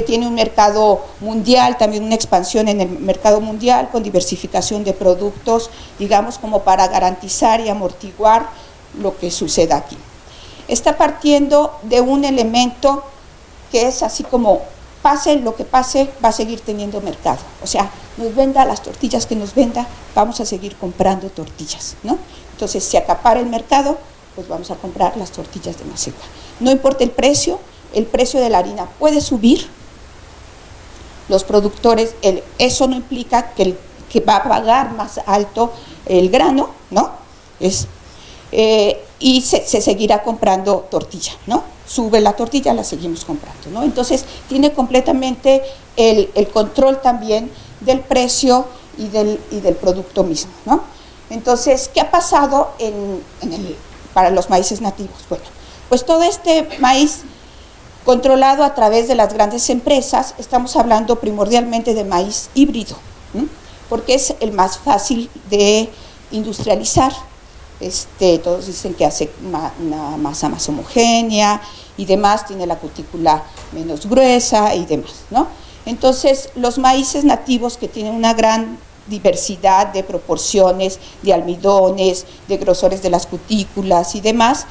Tiene un mercado mundial, también una expansión en el mercado mundial con diversificación de productos, digamos, como para garantizar y amortiguar lo que suceda aquí. Está partiendo de un elemento que es así como: pase lo que pase, va a seguir teniendo mercado. O sea, nos venda las tortillas que nos venda, vamos a seguir comprando tortillas, ¿no? Entonces, si acapara el mercado, pues vamos a comprar las tortillas de Maseca. No importa el precio de la harina puede subir. Los productores, eso no implica que va a pagar más alto el grano, ¿no? Y se seguirá comprando tortilla, ¿no? Sube la tortilla, la seguimos comprando, ¿no? Entonces, tiene completamente el control también del precio y del producto mismo, ¿no? Entonces, ¿qué ha pasado para los maíces nativos? Bueno, pues todo este maíz controlado a través de las grandes empresas, estamos hablando primordialmente de maíz híbrido, ¿sí? Porque es el más fácil de industrializar. Todos dicen que hace una masa más homogénea y demás, tiene la cutícula menos gruesa y demás, ¿no? Entonces, los maíces nativos, que tienen una gran diversidad de proporciones, de almidones, de grosores de las cutículas y demás,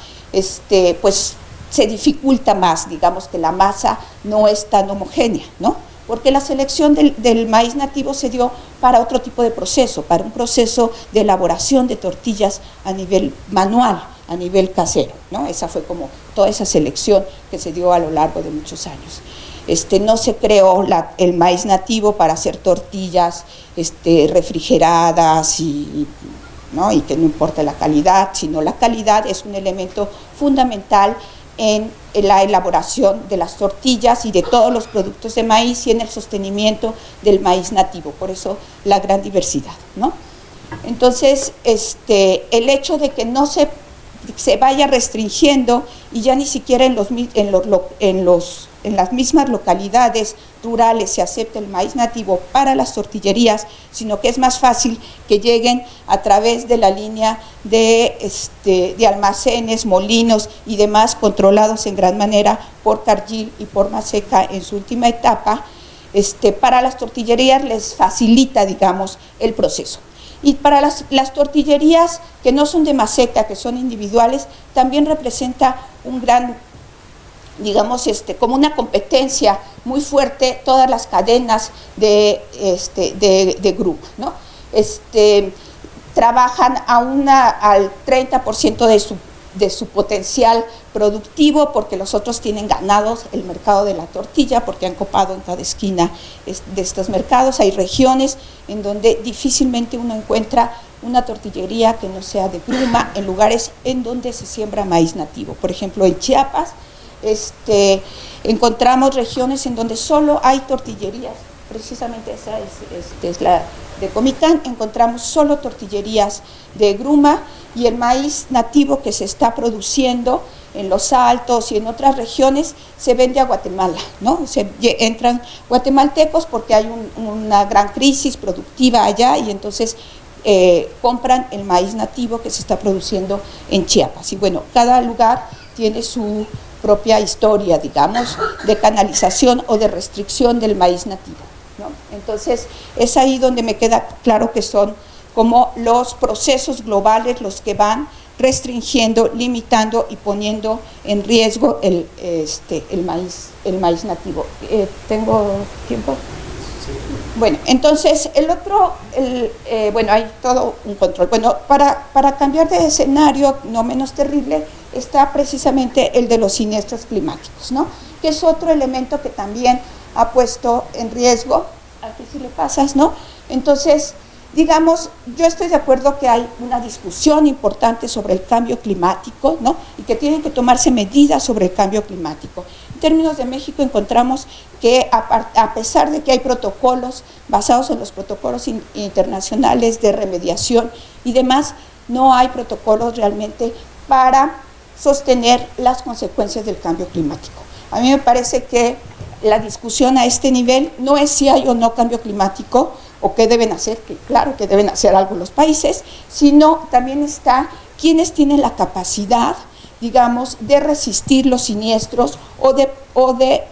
pues se dificulta más, digamos que la masa no es tan homogénea, ¿no? Porque la selección del maíz nativo se dio para otro tipo de proceso, para un proceso de elaboración de tortillas a nivel manual, a nivel casero, ¿no? Esa fue como toda esa selección que se dio a lo largo de muchos años. No se creó el maíz nativo para hacer tortillas refrigeradas ¿no? Y que no importa la calidad, sino la calidad es un elemento fundamental en la elaboración de las tortillas y de todos los productos de maíz y en el sostenimiento del maíz nativo, por eso la gran diversidad, ¿no? Entonces, el hecho de que no se vaya restringiendo y ya ni siquiera en las mismas localidades rurales se acepta el maíz nativo para las tortillerías, sino que es más fácil que lleguen a través de la línea de almacenes, molinos y demás, controlados en gran manera por Cargill y por Maseca en su última etapa. Para las tortillerías les facilita, digamos, el proceso. Y para las tortillerías que no son de Maseca, que son individuales, también representa un gran, digamos, como una competencia muy fuerte todas las cadenas de gruma, ¿no? Trabajan al 30% de su potencial productivo, porque los otros tienen ganados el mercado de la tortilla, porque han copado en cada esquina de estos mercados. Hay regiones en donde difícilmente uno encuentra una tortillería que no sea de gruma en lugares en donde se siembra maíz nativo. Por ejemplo, en Chiapas Encontramos regiones en donde solo hay tortillerías, precisamente esa es la de Comitán, encontramos solo tortillerías de gruma, y el maíz nativo que se está produciendo en los Altos y en otras regiones se vende a Guatemala, ¿no? Entran guatemaltecos porque hay una gran crisis productiva allá, y entonces compran el maíz nativo que se está produciendo en Chiapas. Y bueno, cada lugar tiene su propia historia, digamos, de canalización o de restricción del maíz nativo, ¿no? Entonces, es ahí donde me queda claro que son como los procesos globales los que van restringiendo, limitando y poniendo en riesgo el maíz nativo. ¿Tengo tiempo? Bueno, entonces bueno, hay todo un control. Bueno, para cambiar de escenario no menos terrible, está precisamente el de los siniestros climáticos, ¿no? Que es otro elemento que también ha puesto en riesgo. Aquí sí le pasas, ¿no? Entonces, digamos, yo estoy de acuerdo que hay una discusión importante sobre el cambio climático, ¿no? Y que tienen que tomarse medidas sobre el cambio climático. En términos de México encontramos que a pesar de que hay protocolos basados en los protocolos internacionales de remediación y demás, no hay protocolos realmente para sostener las consecuencias del cambio climático. A mí me parece que la discusión a este nivel no es si hay o no cambio climático, o qué deben hacer, que claro que deben hacer algo los países, sino también está quienes tienen la capacidad, digamos, de resistir los siniestros o de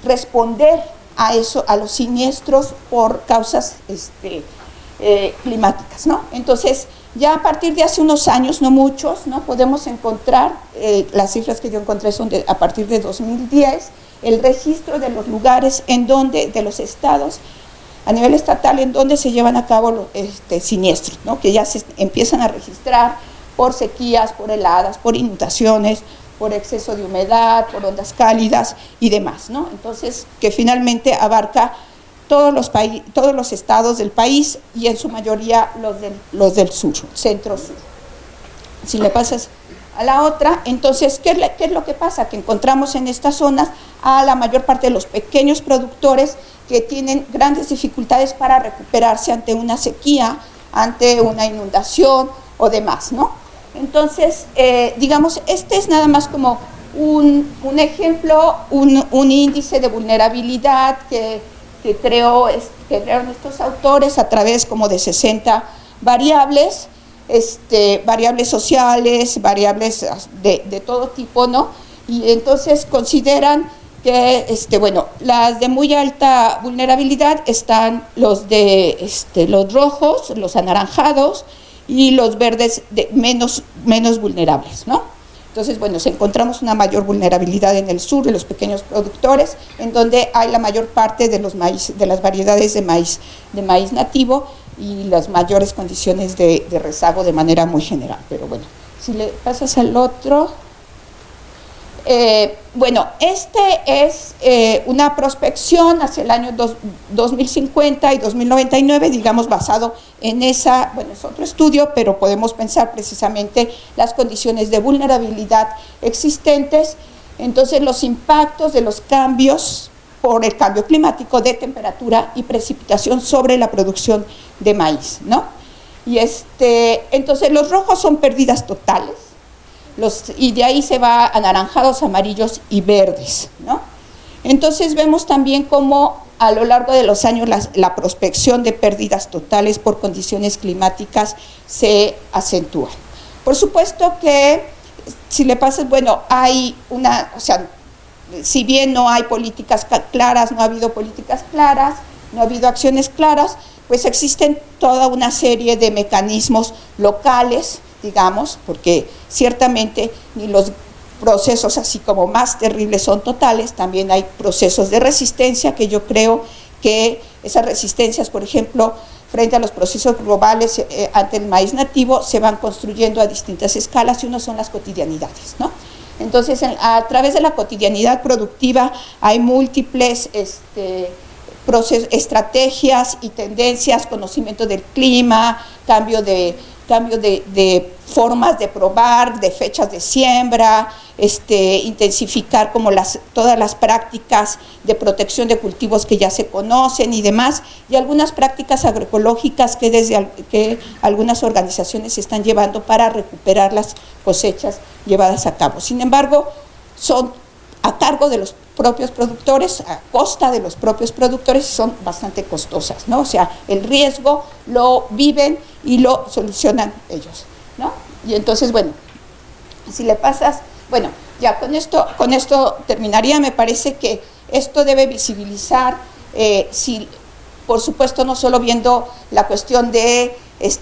responder a eso, a los siniestros por causas climáticas, ¿no? Entonces, ya a partir de hace unos años, no muchos, ¿no? Podemos encontrar, las cifras que yo encontré son a partir de 2010, el registro de los lugares en donde, de los estados, a nivel estatal, en donde se llevan a cabo los siniestros, ¿no? Que ya se empiezan a registrar por sequías, por heladas, por inundaciones, por exceso de humedad, por ondas cálidas y demás, ¿no? Entonces, que finalmente abarca todos los estados del país, y en su mayoría los del sur, centro-sur. Si le pasas a la otra, entonces, ¿qué es lo que pasa? Que encontramos en estas zonas a la mayor parte de los pequeños productores que tienen grandes dificultades para recuperarse ante una sequía, ante una inundación o demás, ¿no? Entonces, digamos, este es nada más como un ejemplo, un índice de vulnerabilidad que crearon estos autores a través como de 60 variables, variables sociales, variables de todo tipo, ¿no? Y entonces consideran que, bueno, las de muy alta vulnerabilidad están los rojos, los anaranjados, y los verdes menos vulnerables, ¿no? Entonces, bueno, encontramos una mayor vulnerabilidad en el sur de los pequeños productores, en donde hay la mayor parte de las variedades de maíz nativo y las mayores condiciones de rezago de manera muy general. Pero bueno, si le pasas al otro. Bueno, es una prospección hacia el año 2050 y 2099, digamos, basado en esa, bueno, es otro estudio, pero podemos pensar precisamente las condiciones de vulnerabilidad existentes. Entonces, los impactos de los cambios por el cambio climático de temperatura y precipitación sobre la producción de maíz, ¿no? Y entonces, los rojos son pérdidas totales, y de ahí se va a anaranjados, amarillos y verdes, ¿no? Entonces vemos también cómo a lo largo de los años la prospección de pérdidas totales por condiciones climáticas se acentúa. Por supuesto que, si le pasas, bueno, hay o sea, si bien no hay políticas claras, no ha habido políticas claras, no ha habido acciones claras, pues existen toda una serie de mecanismos locales, digamos, porque ciertamente ni los procesos así como más terribles son totales, también hay procesos de resistencia, que yo creo que esas resistencias, por ejemplo, frente a los procesos globales ante el maíz nativo, se van construyendo a distintas escalas, y uno son las cotidianidades, ¿no? Entonces, a través de la cotidianidad productiva hay múltiples estrategias y tendencias, conocimiento del clima, cambio de formas de probar, de fechas de siembra, intensificar como todas las prácticas de protección de cultivos que ya se conocen y demás, y algunas prácticas agroecológicas que algunas organizaciones están llevando para recuperar las cosechas llevadas a cabo. Sin embargo, son a cargo de los propios productores, a costa de los propios productores, y son bastante costosas, ¿no? O sea, el riesgo lo viven y lo solucionan ellos, ¿no? Y entonces, bueno, si le pasas, bueno, ya con esto terminaría. Me parece que esto debe visibilizar, por supuesto, no solo viendo la cuestión de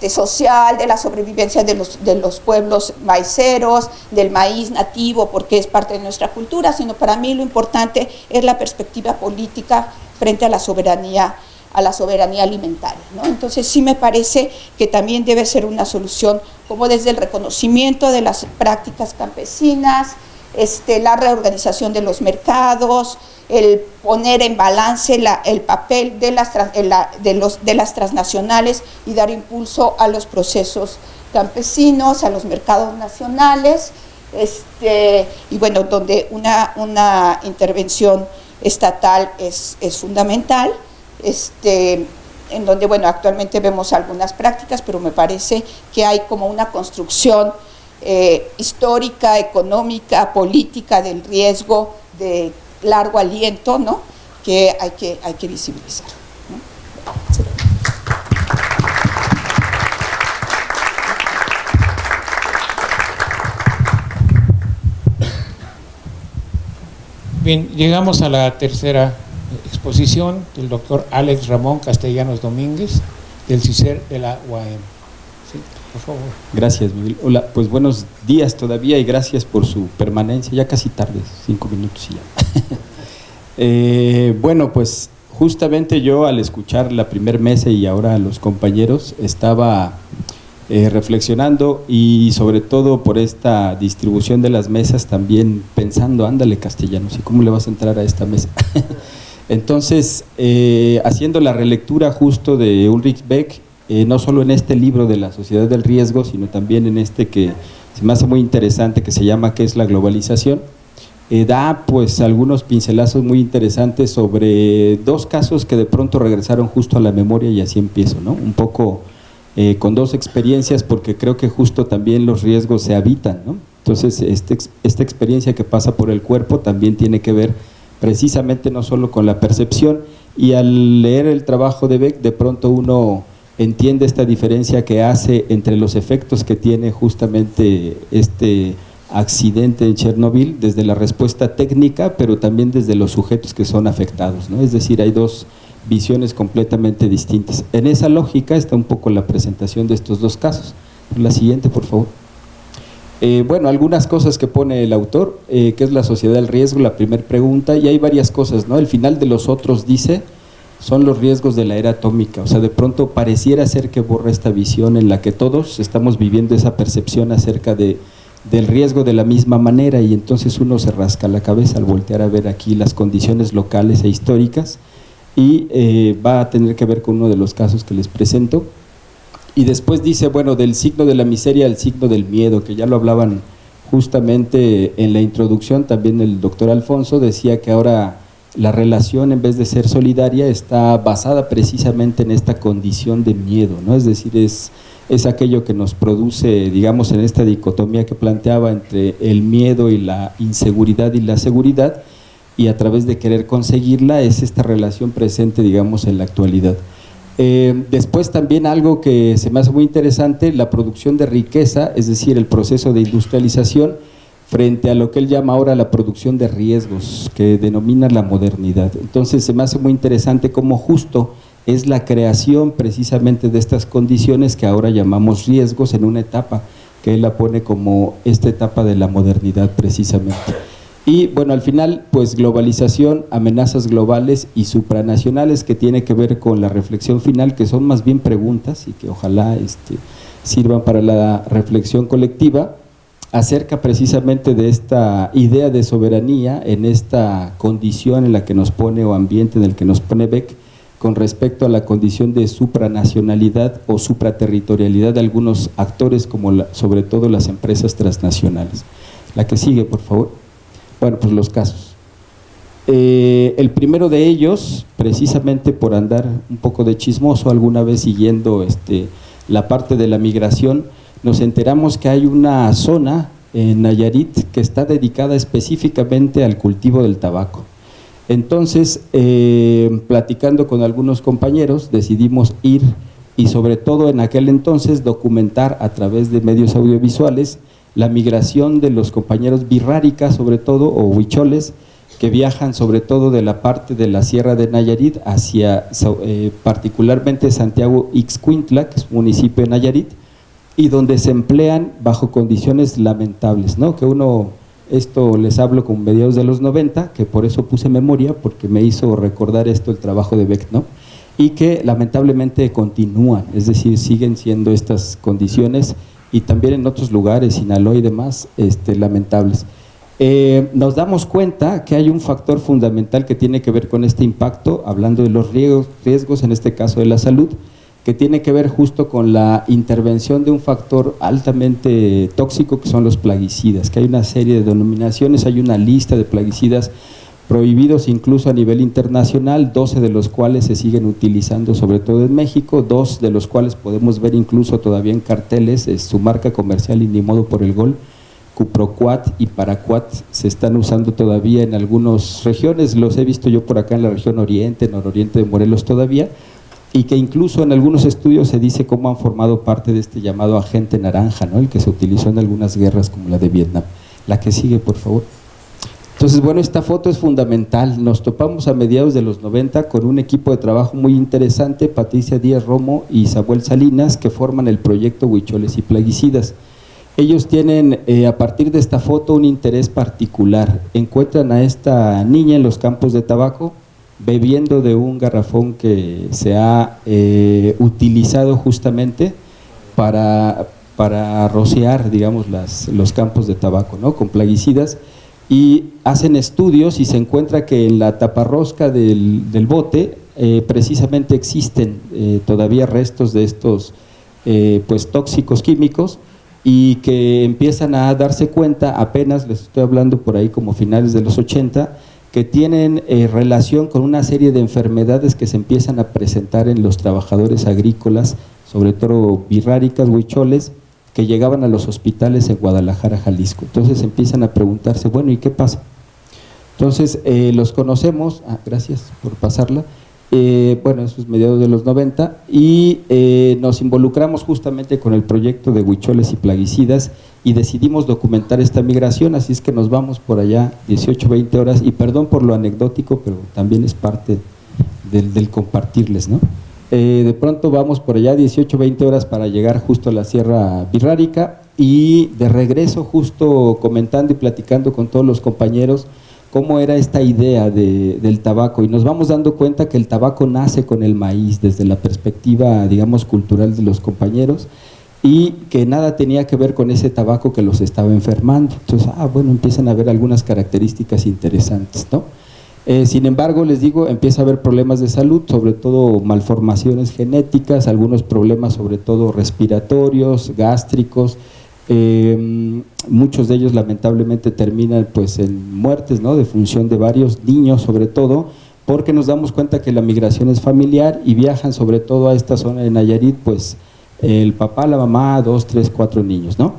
social, de la sobrevivencia de los pueblos maiceros, del maíz nativo, porque es parte de nuestra cultura, sino para mí lo importante es la perspectiva política frente a la soberanía alimentaria, ¿no? Entonces sí me parece que también debe ser una solución como desde el reconocimiento de las prácticas campesinas, la reorganización de los mercados, el poner en balance el papel de las transnacionales y dar impulso a los procesos campesinos, a los mercados nacionales, y bueno, donde una intervención estatal es fundamental, en donde, bueno, actualmente vemos algunas prácticas, pero me parece que hay como una construcción histórica, económica, política del riesgo de largo aliento, ¿no?, que hay que visibilizar, ¿no? Sí. Bien, llegamos a la tercera exposición del doctor Alex Ramón Castellanos Domínguez, del CICER de la UAM. Sí, por favor. Gracias, Miguel. Hola, pues buenos días todavía y gracias por su permanencia. Ya casi tarde, 5 minutos y ya. Bueno, pues justamente yo al escuchar la primer mesa y ahora a los compañeros estaba reflexionando y sobre todo por esta distribución de las mesas también pensando, ándale Castellanos, ¿y cómo le vas a entrar a esta mesa? Entonces, haciendo la relectura justo de Ulrich Beck, no solo en este libro de la Sociedad del Riesgo, sino también en este que se me hace muy interesante, que se llama ¿Qué es la globalización?, da pues algunos pincelazos muy interesantes sobre dos casos que de pronto regresaron justo a la memoria y así empiezo, ¿no? Un poco con dos experiencias, porque creo que justo también los riesgos se habitan, ¿no? Entonces, esta experiencia que pasa por el cuerpo también tiene que ver precisamente no solo con la percepción, y al leer el trabajo de Beck de pronto uno entiende esta diferencia que hace entre los efectos que tiene justamente este accidente en Chernobyl desde la respuesta técnica, pero también desde los sujetos que son afectados, ¿no? Es decir, hay dos visiones completamente distintas. En esa lógica está un poco la presentación de estos dos casos. La siguiente, por favor. Bueno, algunas cosas que pone el autor, que es la sociedad del riesgo, la primera pregunta, y hay varias cosas, ¿no? El final de los otros dice, son los riesgos de la era atómica, o sea, de pronto pareciera ser que borra esta visión en la que todos estamos viviendo esa percepción acerca del riesgo de la misma manera, y entonces uno se rasca la cabeza al voltear a ver aquí las condiciones locales e históricas, y va a tener que ver con uno de los casos que les presento. Y después dice, bueno, del signo de la miseria al signo del miedo, que ya lo hablaban justamente en la introducción, también el doctor Alfonso decía que ahora la relación, en vez de ser solidaria, está basada precisamente en esta condición de miedo, ¿no? Es decir, es aquello que nos produce, digamos, en esta dicotomía que planteaba entre el miedo y la inseguridad y la seguridad, y a través de querer conseguirla es esta relación presente, digamos, en la actualidad. Después también algo que se me hace muy interesante, la producción de riqueza, es decir, el proceso de industrialización frente a lo que él llama ahora la producción de riesgos, que denomina la modernidad. Entonces se me hace muy interesante cómo justo es la creación precisamente de estas condiciones que ahora llamamos riesgos en una etapa que él la pone como esta etapa de la modernidad precisamente. Y bueno, al final, pues globalización, amenazas globales y supranacionales, que tiene que ver con la reflexión final, que son más bien preguntas y que ojalá sirvan para la reflexión colectiva, acerca precisamente de esta idea de soberanía en esta condición en la que nos pone, o ambiente en el que nos pone Beck, con respecto a la condición de supranacionalidad o supraterritorialidad de algunos actores, como sobre todo las empresas transnacionales. La que sigue, por favor. Bueno, pues los casos. El primero de ellos, precisamente por andar un poco de chismoso, alguna vez siguiendo la parte de la migración, nos enteramos que hay una zona en Nayarit que está dedicada específicamente al cultivo del tabaco. Entonces, platicando con algunos compañeros, decidimos ir y sobre todo en aquel entonces documentar a través de medios audiovisuales la migración de los compañeros birráricas, sobre todo, o huicholes, que viajan sobre todo de la parte de la Sierra de Nayarit hacia particularmente Santiago Ixcuintla, que es un municipio de Nayarit, y donde se emplean bajo condiciones lamentables, ¿no? Que esto les hablo con mediados de los 90, que por eso puse memoria, porque me hizo recordar el trabajo de Beck, ¿no? Y que lamentablemente continúan, es decir, siguen siendo estas condiciones, y también en otros lugares, Sinaloa y demás, lamentables. Nos damos cuenta que hay un factor fundamental que tiene que ver con este impacto, hablando de los riesgos, en este caso de la salud, que tiene que ver justo con la intervención de un factor altamente tóxico que son los plaguicidas, que hay una serie de denominaciones, hay una lista de plaguicidas prohibidos incluso a nivel internacional, 12 de los cuales se siguen utilizando sobre todo en México, 2 de los cuales podemos ver incluso todavía en carteles, su marca comercial y ni modo por el gol. Cuproquat y Paraquat se están usando todavía en algunas regiones, los he visto yo por acá en la región oriente, nororiente de Morelos todavía, y que incluso en algunos estudios se dice cómo han formado parte de este llamado agente naranja, ¿no? El que se utilizó en algunas guerras como la de Vietnam. La que sigue, por favor. Entonces, bueno, esta foto es fundamental. Nos topamos a mediados de los 90 con un equipo de trabajo muy interesante, Patricia Díaz Romo y Samuel Salinas, que forman el proyecto Huicholes y Plaguicidas. Ellos tienen a partir de esta foto un interés particular. Encuentran a esta niña en los campos de tabaco bebiendo de un garrafón que se ha utilizado justamente para rociar, digamos, los campos de tabaco, ¿no? Con plaguicidas, y hacen estudios y se encuentra que en la taparrosca del bote precisamente existen todavía restos de estos pues tóxicos químicos, y que empiezan a darse cuenta, apenas les estoy hablando por ahí como finales de los 80, que tienen relación con una serie de enfermedades que se empiezan a presentar en los trabajadores agrícolas, sobre todo birráricas, huicholes, que llegaban a los hospitales en Guadalajara, Jalisco. Entonces empiezan a preguntarse, bueno, ¿y qué pasa? Entonces los conocemos, gracias por pasarla, bueno, eso es mediados de los 90, y nos involucramos justamente con el proyecto de Huicholes y Plaguicidas y decidimos documentar esta migración, así es que nos vamos por allá 18, 20 horas, y perdón por lo anecdótico, pero también es parte del compartirles, ¿no? De pronto vamos por allá 18, 20 horas para llegar justo a la Sierra Birrárica, y de regreso justo comentando y platicando con todos los compañeros cómo era esta idea del tabaco, y nos vamos dando cuenta que el tabaco nace con el maíz desde la perspectiva, digamos, cultural de los compañeros, y que nada tenía que ver con ese tabaco que los estaba enfermando. Entonces, bueno, empiezan a haber algunas características interesantes, ¿no? Sin embargo, les digo, empieza a haber problemas de salud, sobre todo malformaciones genéticas, algunos problemas sobre todo respiratorios, gástricos, muchos de ellos lamentablemente terminan pues en muertes, ¿no? De función de varios niños sobre todo, porque nos damos cuenta que la migración es familiar y viajan sobre todo a esta zona de Nayarit pues el papá, la mamá, 2, 3, 4 niños, ¿no?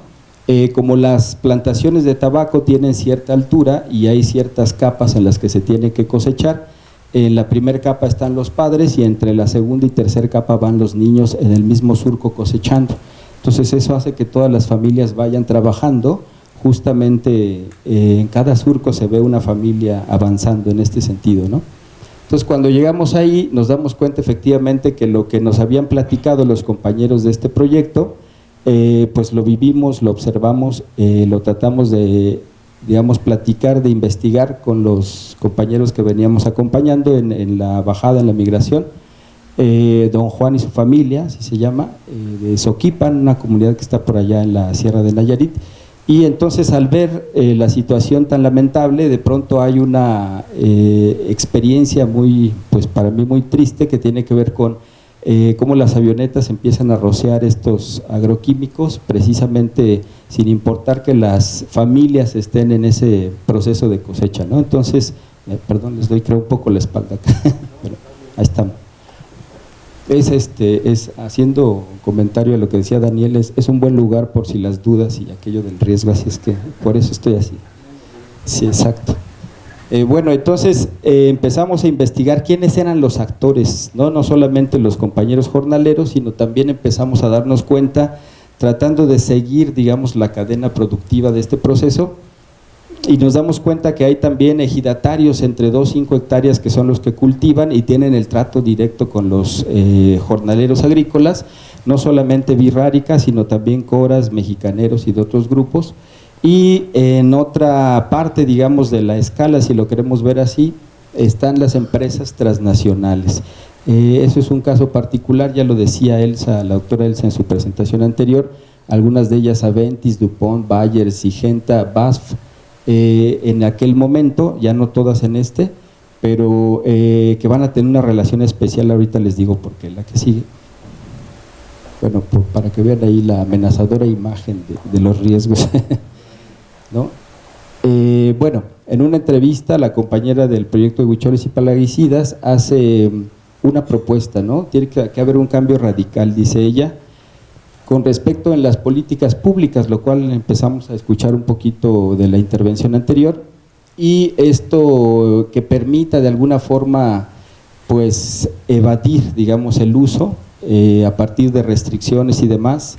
Como las plantaciones de tabaco tienen cierta altura y hay ciertas capas en las que se tiene que cosechar, en la primera capa están los padres y entre la segunda y tercera capa van los niños en el mismo surco cosechando. Entonces eso hace que todas las familias vayan trabajando, justamente en cada surco se ve una familia avanzando en este sentido, ¿no? Entonces cuando llegamos ahí nos damos cuenta efectivamente que lo que nos habían platicado los compañeros de este proyecto, pues lo vivimos, lo observamos, lo tratamos de, digamos, platicar, de investigar con los compañeros que veníamos acompañando en la bajada, en la migración. Don Juan y su familia, así se llama, de Soquipan, una comunidad que está por allá en la Sierra de Nayarit, Y entonces al ver la situación tan lamentable, de pronto hay una experiencia muy, pues para mí muy triste, que tiene que ver con cómo las avionetas empiezan a rociar estos agroquímicos, precisamente sin importar que las familias estén en ese proceso de cosecha, ¿no? Entonces, perdón, les doy creo un poco la espalda acá, pero ahí estamos. Es haciendo un comentario a lo que decía Daniel, es un buen lugar por si las dudas y aquello del riesgo, así es que por eso estoy así. Sí, exacto. Bueno, entonces empezamos a investigar quiénes eran los actores, no solamente los compañeros jornaleros, sino también empezamos a darnos cuenta, tratando de seguir, digamos, la cadena productiva de este proceso, y nos damos cuenta que hay también ejidatarios entre 2 y 5 hectáreas que son los que cultivan y tienen el trato directo con los jornaleros agrícolas, no solamente Virrárica, sino también Coras, Mexicaneros y de otros grupos. Y en otra parte, digamos, de la escala, si lo queremos ver así, están las empresas transnacionales. Eso es un caso particular, ya lo decía Elsa, la doctora Elsa en su presentación anterior, algunas de ellas Aventis, DuPont, Bayer, Syngenta, BASF, en aquel momento, ya no todas en este, pero que van a tener una relación especial, ahorita les digo por qué, la que sigue. Bueno, para que vean ahí la amenazadora imagen de los riesgos, ¿no? Bueno, en una entrevista la compañera del proyecto de huicholes y plaguicidas hace una propuesta, ¿no? Tiene que haber un cambio radical, dice ella, con respecto en las políticas públicas, lo cual empezamos a escuchar un poquito de la intervención anterior, y esto que permita de alguna forma pues evadir, digamos, el uso a partir de restricciones y demás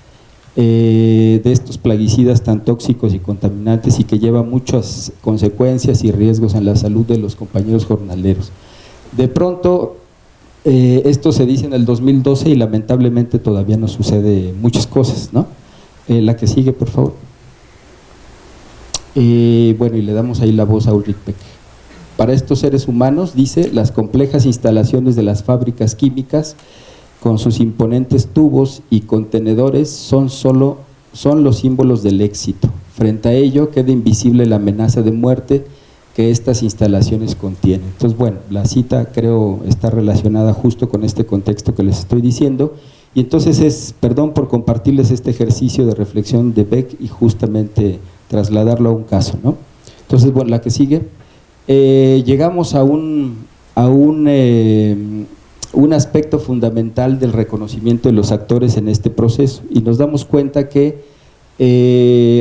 de estos plaguicidas tan tóxicos y contaminantes, y que lleva muchas consecuencias y riesgos en la salud de los compañeros jornaleros. De pronto esto se dice en el 2012 y lamentablemente todavía no sucede muchas cosas, ¿no? La que sigue, por favor. Bueno, y le damos ahí la voz a Ulrich Beck. Para estos seres humanos, dice, las complejas instalaciones de las fábricas químicas, con sus imponentes tubos y contenedores, son los símbolos del éxito. Frente a ello queda invisible la amenaza de muerte que estas instalaciones contienen. Entonces, bueno, la cita creo está relacionada justo con este contexto que les estoy diciendo, y entonces perdón por compartirles este ejercicio de reflexión de Beck y justamente trasladarlo a un caso, ¿no? Entonces, bueno, la que sigue, llegamos a un aspecto fundamental del reconocimiento de los actores en este proceso, y nos damos cuenta que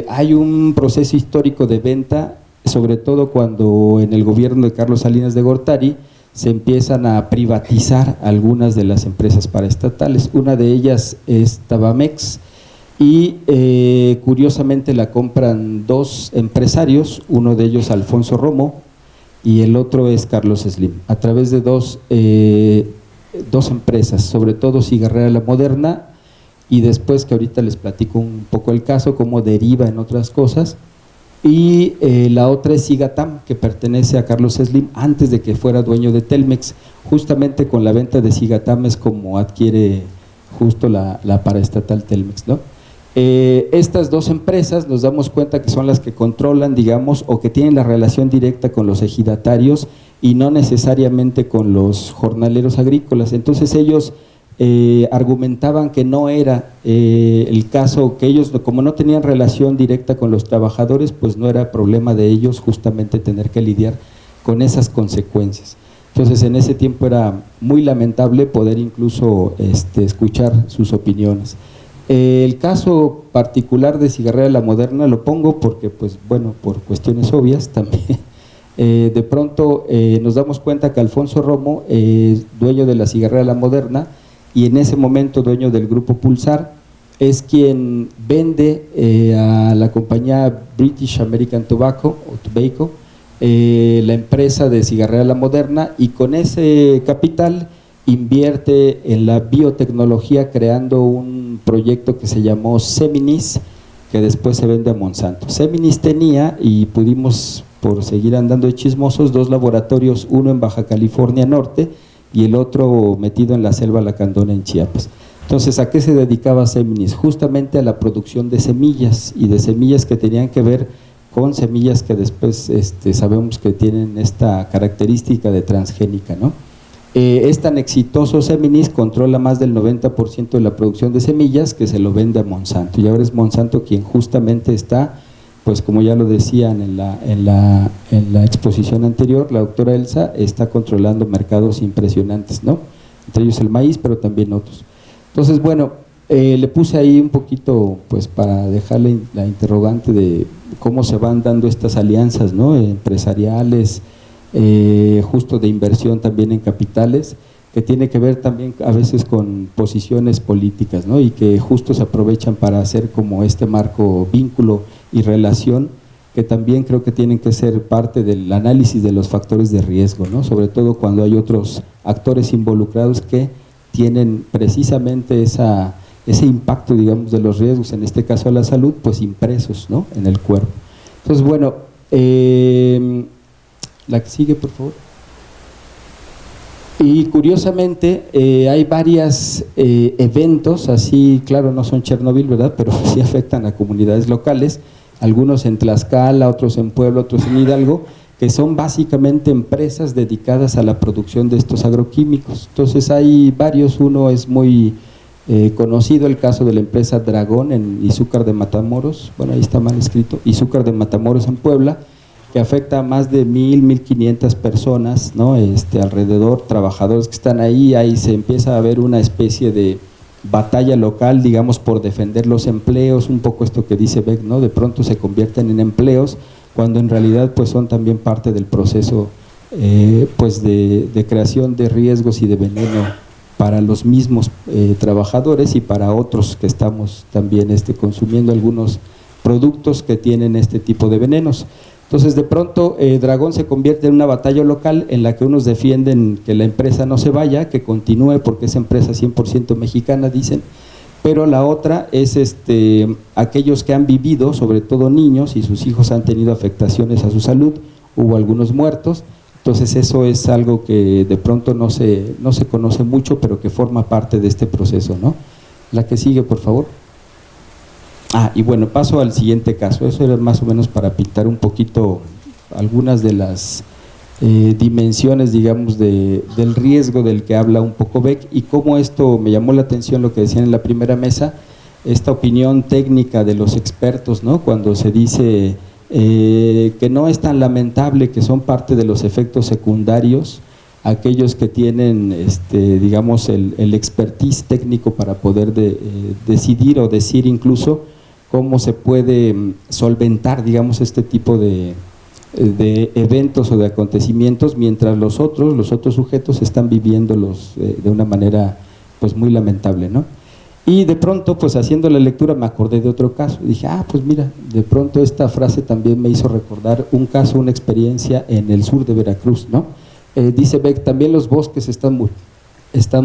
hay un proceso histórico de venta, sobre todo cuando en el gobierno de Carlos Salinas de Gortari se empiezan a privatizar algunas de las empresas paraestatales. Una de ellas es Tabamex, y curiosamente la compran 2 empresarios, uno de ellos Alfonso Romo y el otro es Carlos Slim, a través de dos empresas, sobre todo Cigarrera La Moderna, y después, que ahorita les platico un poco el caso, cómo deriva en otras cosas, y la otra es Cigatam, que pertenece a Carlos Slim antes de que fuera dueño de Telmex. Justamente con la venta de Cigatam es como adquiere justo la paraestatal Telmex, ¿no? Estas 2 empresas nos damos cuenta que son las que controlan, digamos, o que tienen la relación directa con los ejidatarios y no necesariamente con los jornaleros agrícolas. Entonces ellos argumentaban que no era el caso, que ellos como no tenían relación directa con los trabajadores, pues no era problema de ellos justamente tener que lidiar con esas consecuencias. Entonces en ese tiempo era muy lamentable poder incluso escuchar sus opiniones. El caso particular de Cigarrera La Moderna lo pongo porque, pues bueno, por cuestiones obvias también. De pronto nos damos cuenta que Alfonso Romo, dueño de la Cigarrera La Moderna y en ese momento dueño del grupo Pulsar, es quien vende a la compañía British American Tobacco o Tobacco, la empresa de Cigarrera La Moderna, y con ese capital invierte en la biotecnología creando un proyecto que se llamó Seminis, que después se vende a Monsanto. Seminis tenía, y pudimos, por seguir andando de chismosos, 2 laboratorios, uno en Baja California Norte y el otro metido en la selva Lacandona en Chiapas. Entonces, ¿a qué se dedicaba Seminis? Justamente a la producción de semillas, y de semillas que tenían que ver con semillas que después sabemos que tienen esta característica de transgénica, ¿no? Es tan exitoso Seminis, controla más del 90% de la producción de semillas, que se lo vende a Monsanto, y ahora es Monsanto quien justamente está, pues como ya lo decían en la exposición anterior, la doctora Elsa, está controlando mercados impresionantes, ¿no? Entre ellos el maíz, pero también otros. Entonces, bueno, le puse ahí un poquito, pues para dejarle la interrogante de cómo se van dando estas alianzas, ¿no? Empresariales, justo de inversión también en capitales, que tiene que ver también a veces con posiciones políticas, ¿no? Y que justo se aprovechan para hacer como este marco, vínculo y relación, que también creo que tienen que ser parte del análisis de los factores de riesgo, ¿no? Sobre todo cuando hay otros actores involucrados que tienen precisamente ese impacto, digamos, de los riesgos, en este caso a la salud, pues impresos, ¿no? En el cuerpo. Entonces, bueno, la que sigue, por favor. Y curiosamente hay varios eventos, así, claro, no son Chernobyl, ¿verdad?, pero sí afectan a comunidades locales, algunos en Tlaxcala, otros en Puebla, otros en Hidalgo, que son básicamente empresas dedicadas a la producción de estos agroquímicos. Entonces hay varios, uno es muy conocido, el caso de la empresa Dragón en Izúcar de Matamoros, bueno, ahí está mal escrito, Izúcar de Matamoros en Puebla, que afecta a más de 1,500 personas, ¿no? Alrededor, trabajadores que están ahí se empieza a ver una especie de batalla local, digamos, por defender los empleos, un poco esto que dice Beck, ¿no? De pronto se convierten en empleos, cuando en realidad pues son también parte del proceso pues de creación de riesgos y de veneno para los mismos trabajadores y para otros que estamos también consumiendo algunos productos que tienen este tipo de venenos. Entonces, de pronto, Dragón se convierte en una batalla local en la que unos defienden que la empresa no se vaya, que continúe porque es empresa 100% mexicana, dicen, pero la otra es aquellos que han vivido, sobre todo niños, y sus hijos han tenido afectaciones a su salud, hubo algunos muertos, entonces eso es algo que de pronto no se conoce mucho, pero que forma parte de este proceso, ¿no? La que sigue, por favor. Y bueno, paso al siguiente caso. Eso era más o menos para pintar un poquito algunas de las dimensiones, digamos, del riesgo del que habla un poco Beck, y cómo esto me llamó la atención, lo que decían en la primera mesa, esta opinión técnica de los expertos, ¿no? Cuando se dice que no es tan lamentable, que son parte de los efectos secundarios, aquellos que tienen, digamos, el expertise técnico para poder decidir o decir incluso cómo se puede solventar, digamos, este tipo de eventos o de acontecimientos, mientras los otros sujetos están viviéndolos de una manera pues muy lamentable, ¿no? Y de pronto, pues haciendo la lectura me acordé de otro caso, dije, pues mira, de pronto esta frase también me hizo recordar un caso, una experiencia en el sur de Veracruz, ¿no? Dice Beck, también los bosques están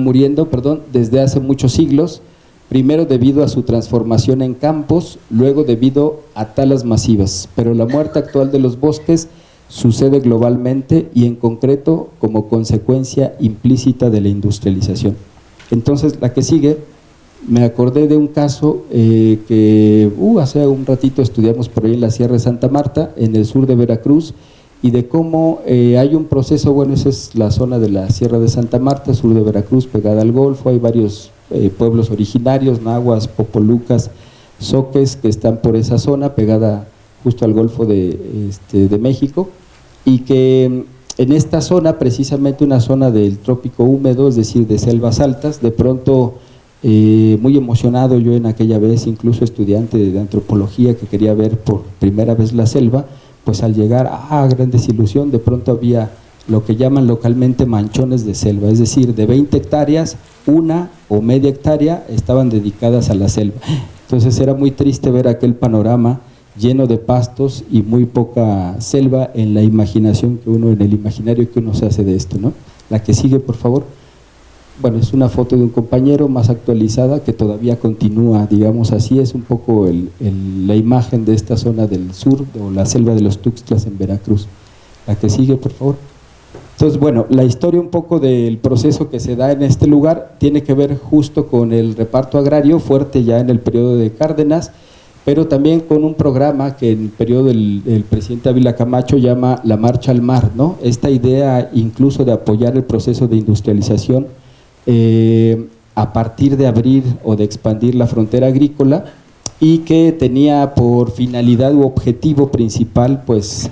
muriendo, desde hace muchos siglos, primero debido a su transformación en campos, luego debido a talas masivas, pero la muerte actual de los bosques sucede globalmente y en concreto como consecuencia implícita de la industrialización. Entonces, la que sigue, me acordé de un caso que hace un ratito estudiamos por ahí en la Sierra de Santa Marta, en el sur de Veracruz, y de cómo hay un proceso, bueno, esa es la zona de la Sierra de Santa Marta, sur de Veracruz, pegada al Golfo, hay varios pueblos originarios, nahuas, popolucas, zoques, que están por esa zona, pegada justo al Golfo de México, y que en esta zona, precisamente una zona del trópico húmedo, es decir, de selvas altas, de pronto, muy emocionado yo en aquella vez, incluso estudiante de antropología que quería ver por primera vez la selva, pues al llegar, gran desilusión, de pronto había lo que llaman localmente manchones de selva, es decir, de 20 hectáreas, una o media hectárea estaban dedicadas a la selva. Entonces era muy triste ver aquel panorama lleno de pastos y muy poca selva en la imaginación en el imaginario que uno se hace de esto, ¿no? La que sigue, por favor. Bueno, es una foto de un compañero más actualizada que todavía continúa, digamos así, es un poco la imagen de esta zona del sur, o la selva de los Tuxtlas en Veracruz. La que sigue, por favor. Entonces, bueno, la historia un poco del proceso que se da en este lugar tiene que ver justo con el reparto agrario fuerte ya en el periodo de Cárdenas, pero también con un programa que en el periodo del presidente Ávila Camacho llama la Marcha al Mar, ¿no? Esta idea incluso de apoyar el proceso de industrialización a partir de abrir o de expandir la frontera agrícola, y que tenía por finalidad u objetivo principal pues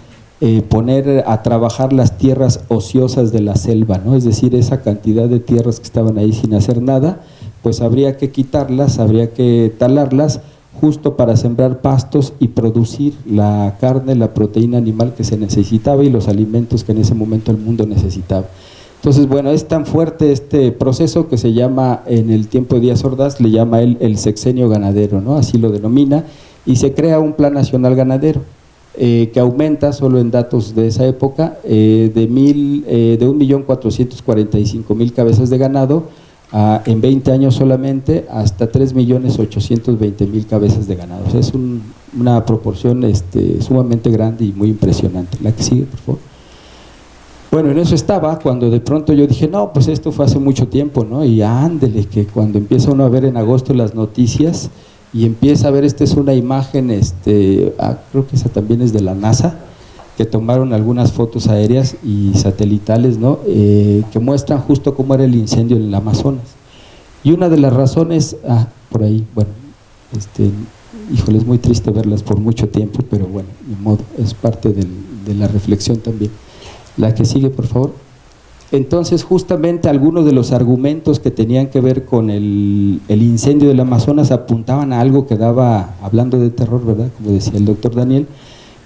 poner a trabajar las tierras ociosas de la selva, ¿no? Es decir, esa cantidad de tierras que estaban ahí sin hacer nada, pues habría que quitarlas, habría que talarlas justo para sembrar pastos y producir la carne, la proteína animal que se necesitaba y los alimentos que en ese momento el mundo necesitaba. Entonces, bueno, es tan fuerte este proceso que se llama, en el tiempo de Díaz Ordaz, le llama él el sexenio ganadero, ¿no? Así lo denomina, y se crea un plan nacional ganadero que aumenta, solo en datos de esa época, de 1.445.000 cabezas de ganado en 20 años solamente, hasta 3.820.000 cabezas de ganado. O sea, es una proporción sumamente grande y muy impresionante. La que sigue, por favor. Bueno, en eso estaba cuando de pronto yo dije, no, pues esto fue hace mucho tiempo, ¿no? Y ándele, que cuando empieza uno a ver en agosto las noticias y empieza a ver, esta es una imagen, creo que esa también es de la NASA, que tomaron algunas fotos aéreas y satelitales, ¿no? Que muestran justo cómo era el incendio en el Amazonas. Y una de las razones, por ahí, bueno, híjole, es muy triste verlas por mucho tiempo, pero bueno, de modo, es parte de la reflexión también. La que sigue, por favor. Entonces, justamente algunos de los argumentos que tenían que ver con el incendio del Amazonas apuntaban a algo que daba, hablando de terror, ¿verdad? Como decía el doctor Daniel,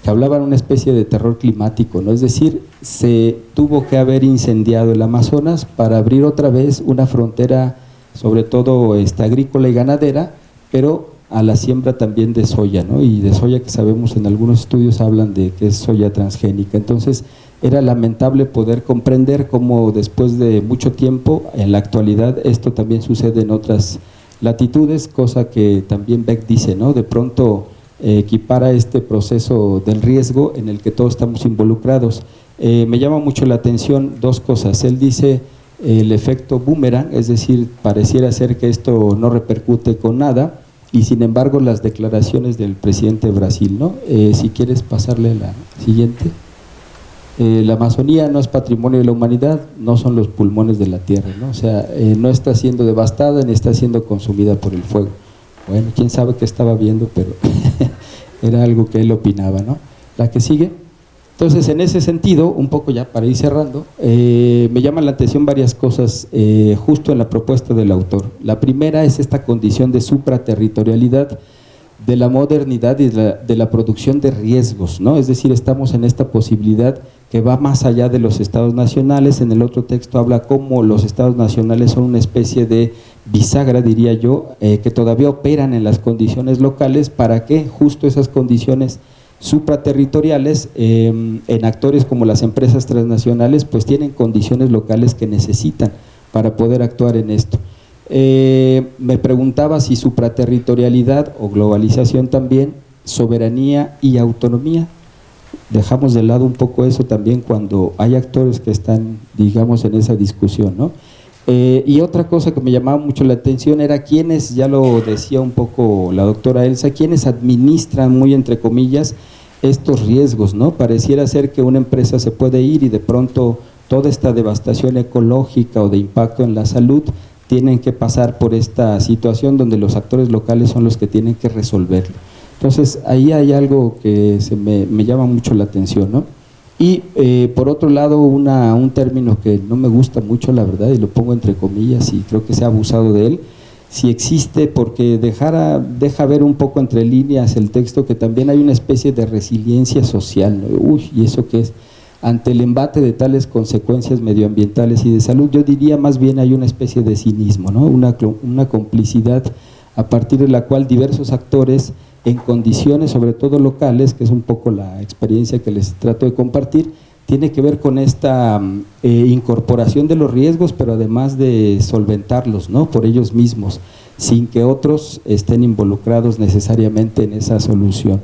que hablaba de una especie de terror climático, ¿no? Es decir, se tuvo que haber incendiado el Amazonas para abrir otra vez una frontera, sobre todo agrícola y ganadera, pero a la siembra también de soya, ¿no? Y de soya que sabemos, en algunos estudios hablan de que es soya transgénica. Entonces, era lamentable poder comprender cómo después de mucho tiempo, en la actualidad, esto también sucede en otras latitudes, cosa que también Beck dice, ¿no? De pronto equipara este proceso del riesgo en el que todos estamos involucrados. Me llama mucho la atención dos cosas. Él dice el efecto boomerang, es decir, pareciera ser que esto no repercute con nada, y sin embargo las declaraciones del presidente de Brasil, ¿no? Si quieres pasarle a la siguiente. La Amazonía no es patrimonio de la humanidad, no son los pulmones de la tierra, ¿no? O sea, no está siendo devastada ni está siendo consumida por el fuego. Bueno, quién sabe qué estaba viendo, pero era algo que él opinaba, ¿no? La que sigue. Entonces, en ese sentido, un poco ya para ir cerrando, me llama la atención varias cosas justo en la propuesta del autor. La primera es esta condición de supraterritorialidad, de la modernidad y de la producción de riesgos, ¿no? Es decir, estamos en esta posibilidad que va más allá de los estados nacionales. En el otro texto habla cómo los estados nacionales son una especie de bisagra, diría yo, que todavía operan en las condiciones locales para que justo esas condiciones supraterritoriales en actores como las empresas transnacionales pues tienen condiciones locales que necesitan para poder actuar en esto. Me preguntaba si supraterritorialidad o globalización también, soberanía y autonomía. Dejamos de lado un poco eso también cuando hay actores que están, digamos, en esa discusión, ¿no? Y otra cosa que me llamaba mucho la atención era quienes, ya lo decía un poco la doctora Elsa, quienes administran, muy entre comillas, estos riesgos, ¿no? Pareciera ser que una empresa se puede ir y de pronto toda esta devastación ecológica o de impacto en la salud tienen que pasar por esta situación donde los actores locales son los que tienen que resolverlo. Entonces, ahí hay algo que me llama mucho la atención, ¿no? Y por otro lado, un término que no me gusta mucho, la verdad, y lo pongo entre comillas y creo que se ha abusado de él, si existe, porque deja ver un poco entre líneas el texto que también hay una especie de resiliencia social, ¿no? Uy, ¿y eso qué es? Ante el embate de tales consecuencias medioambientales y de salud, yo diría más bien hay una especie de cinismo, ¿no? Una complicidad a partir de la cual diversos actores en condiciones sobre todo locales, que es un poco la experiencia que les trato de compartir, tiene que ver con esta incorporación de los riesgos, pero además de solventarlos, ¿no? Por ellos mismos, sin que otros estén involucrados necesariamente en esa solución.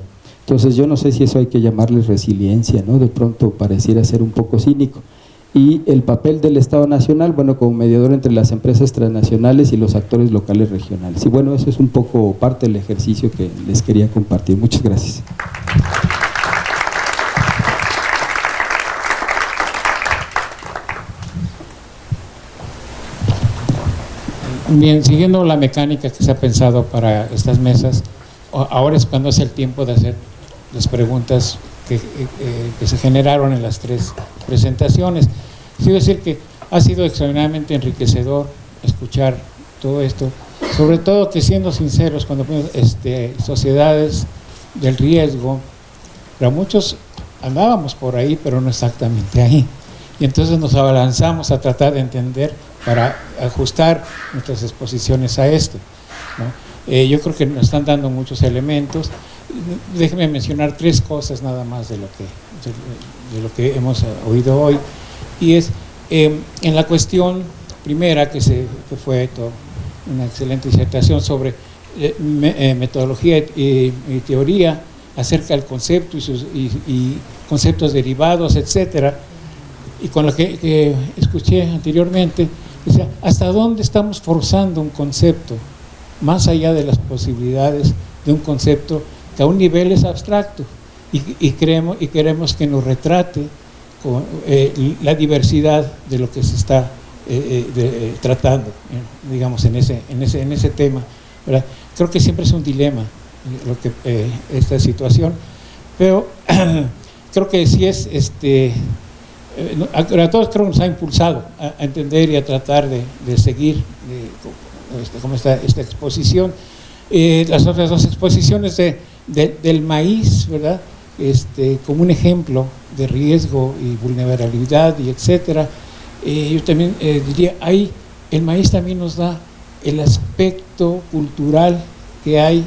Entonces yo no sé si eso hay que llamarle resiliencia, ¿no? De pronto pareciera ser un poco cínico. y el papel del Estado Nacional, bueno, como mediador entre las empresas transnacionales y los actores locales regionales. Y bueno, eso es un poco parte del ejercicio que les quería compartir. Muchas gracias. Bien, siguiendo la mecánica que se ha pensado para estas mesas, ahora es cuando es el tiempo de hacer las preguntas que se generaron en las tres presentaciones. Quiero decir que ha sido extraordinariamente enriquecedor escuchar todo esto, sobre todo que, siendo sinceros, cuando ponemos sociedades del riesgo, para muchos andábamos por ahí, pero no exactamente ahí, y entonces nos abalanzamos a tratar de entender para ajustar nuestras exposiciones a esto, ¿no? Yo creo que nos están dando muchos elementos. Déjenme mencionar tres cosas nada más de lo que hemos oído hoy, y es en la cuestión primera, que fue una excelente disertación sobre metodología y teoría acerca del concepto y conceptos derivados, etcétera, y con lo que escuché anteriormente, o sea, ¿hasta dónde estamos forzando un concepto más allá de las posibilidades de un concepto que a un nivel es abstracto y queremos que nos retrate con, la diversidad de lo que se está tratando, digamos, en ese tema, ¿verdad? Creo que siempre es un dilema esta situación, pero creo que sí es a todos creo que nos ha impulsado a entender y a tratar de seguir como esta exposición. Las otras dos exposiciones del maíz, ¿verdad? Como un ejemplo de riesgo y vulnerabilidad y etcétera. Yo también diría, el maíz también nos da el aspecto cultural que hay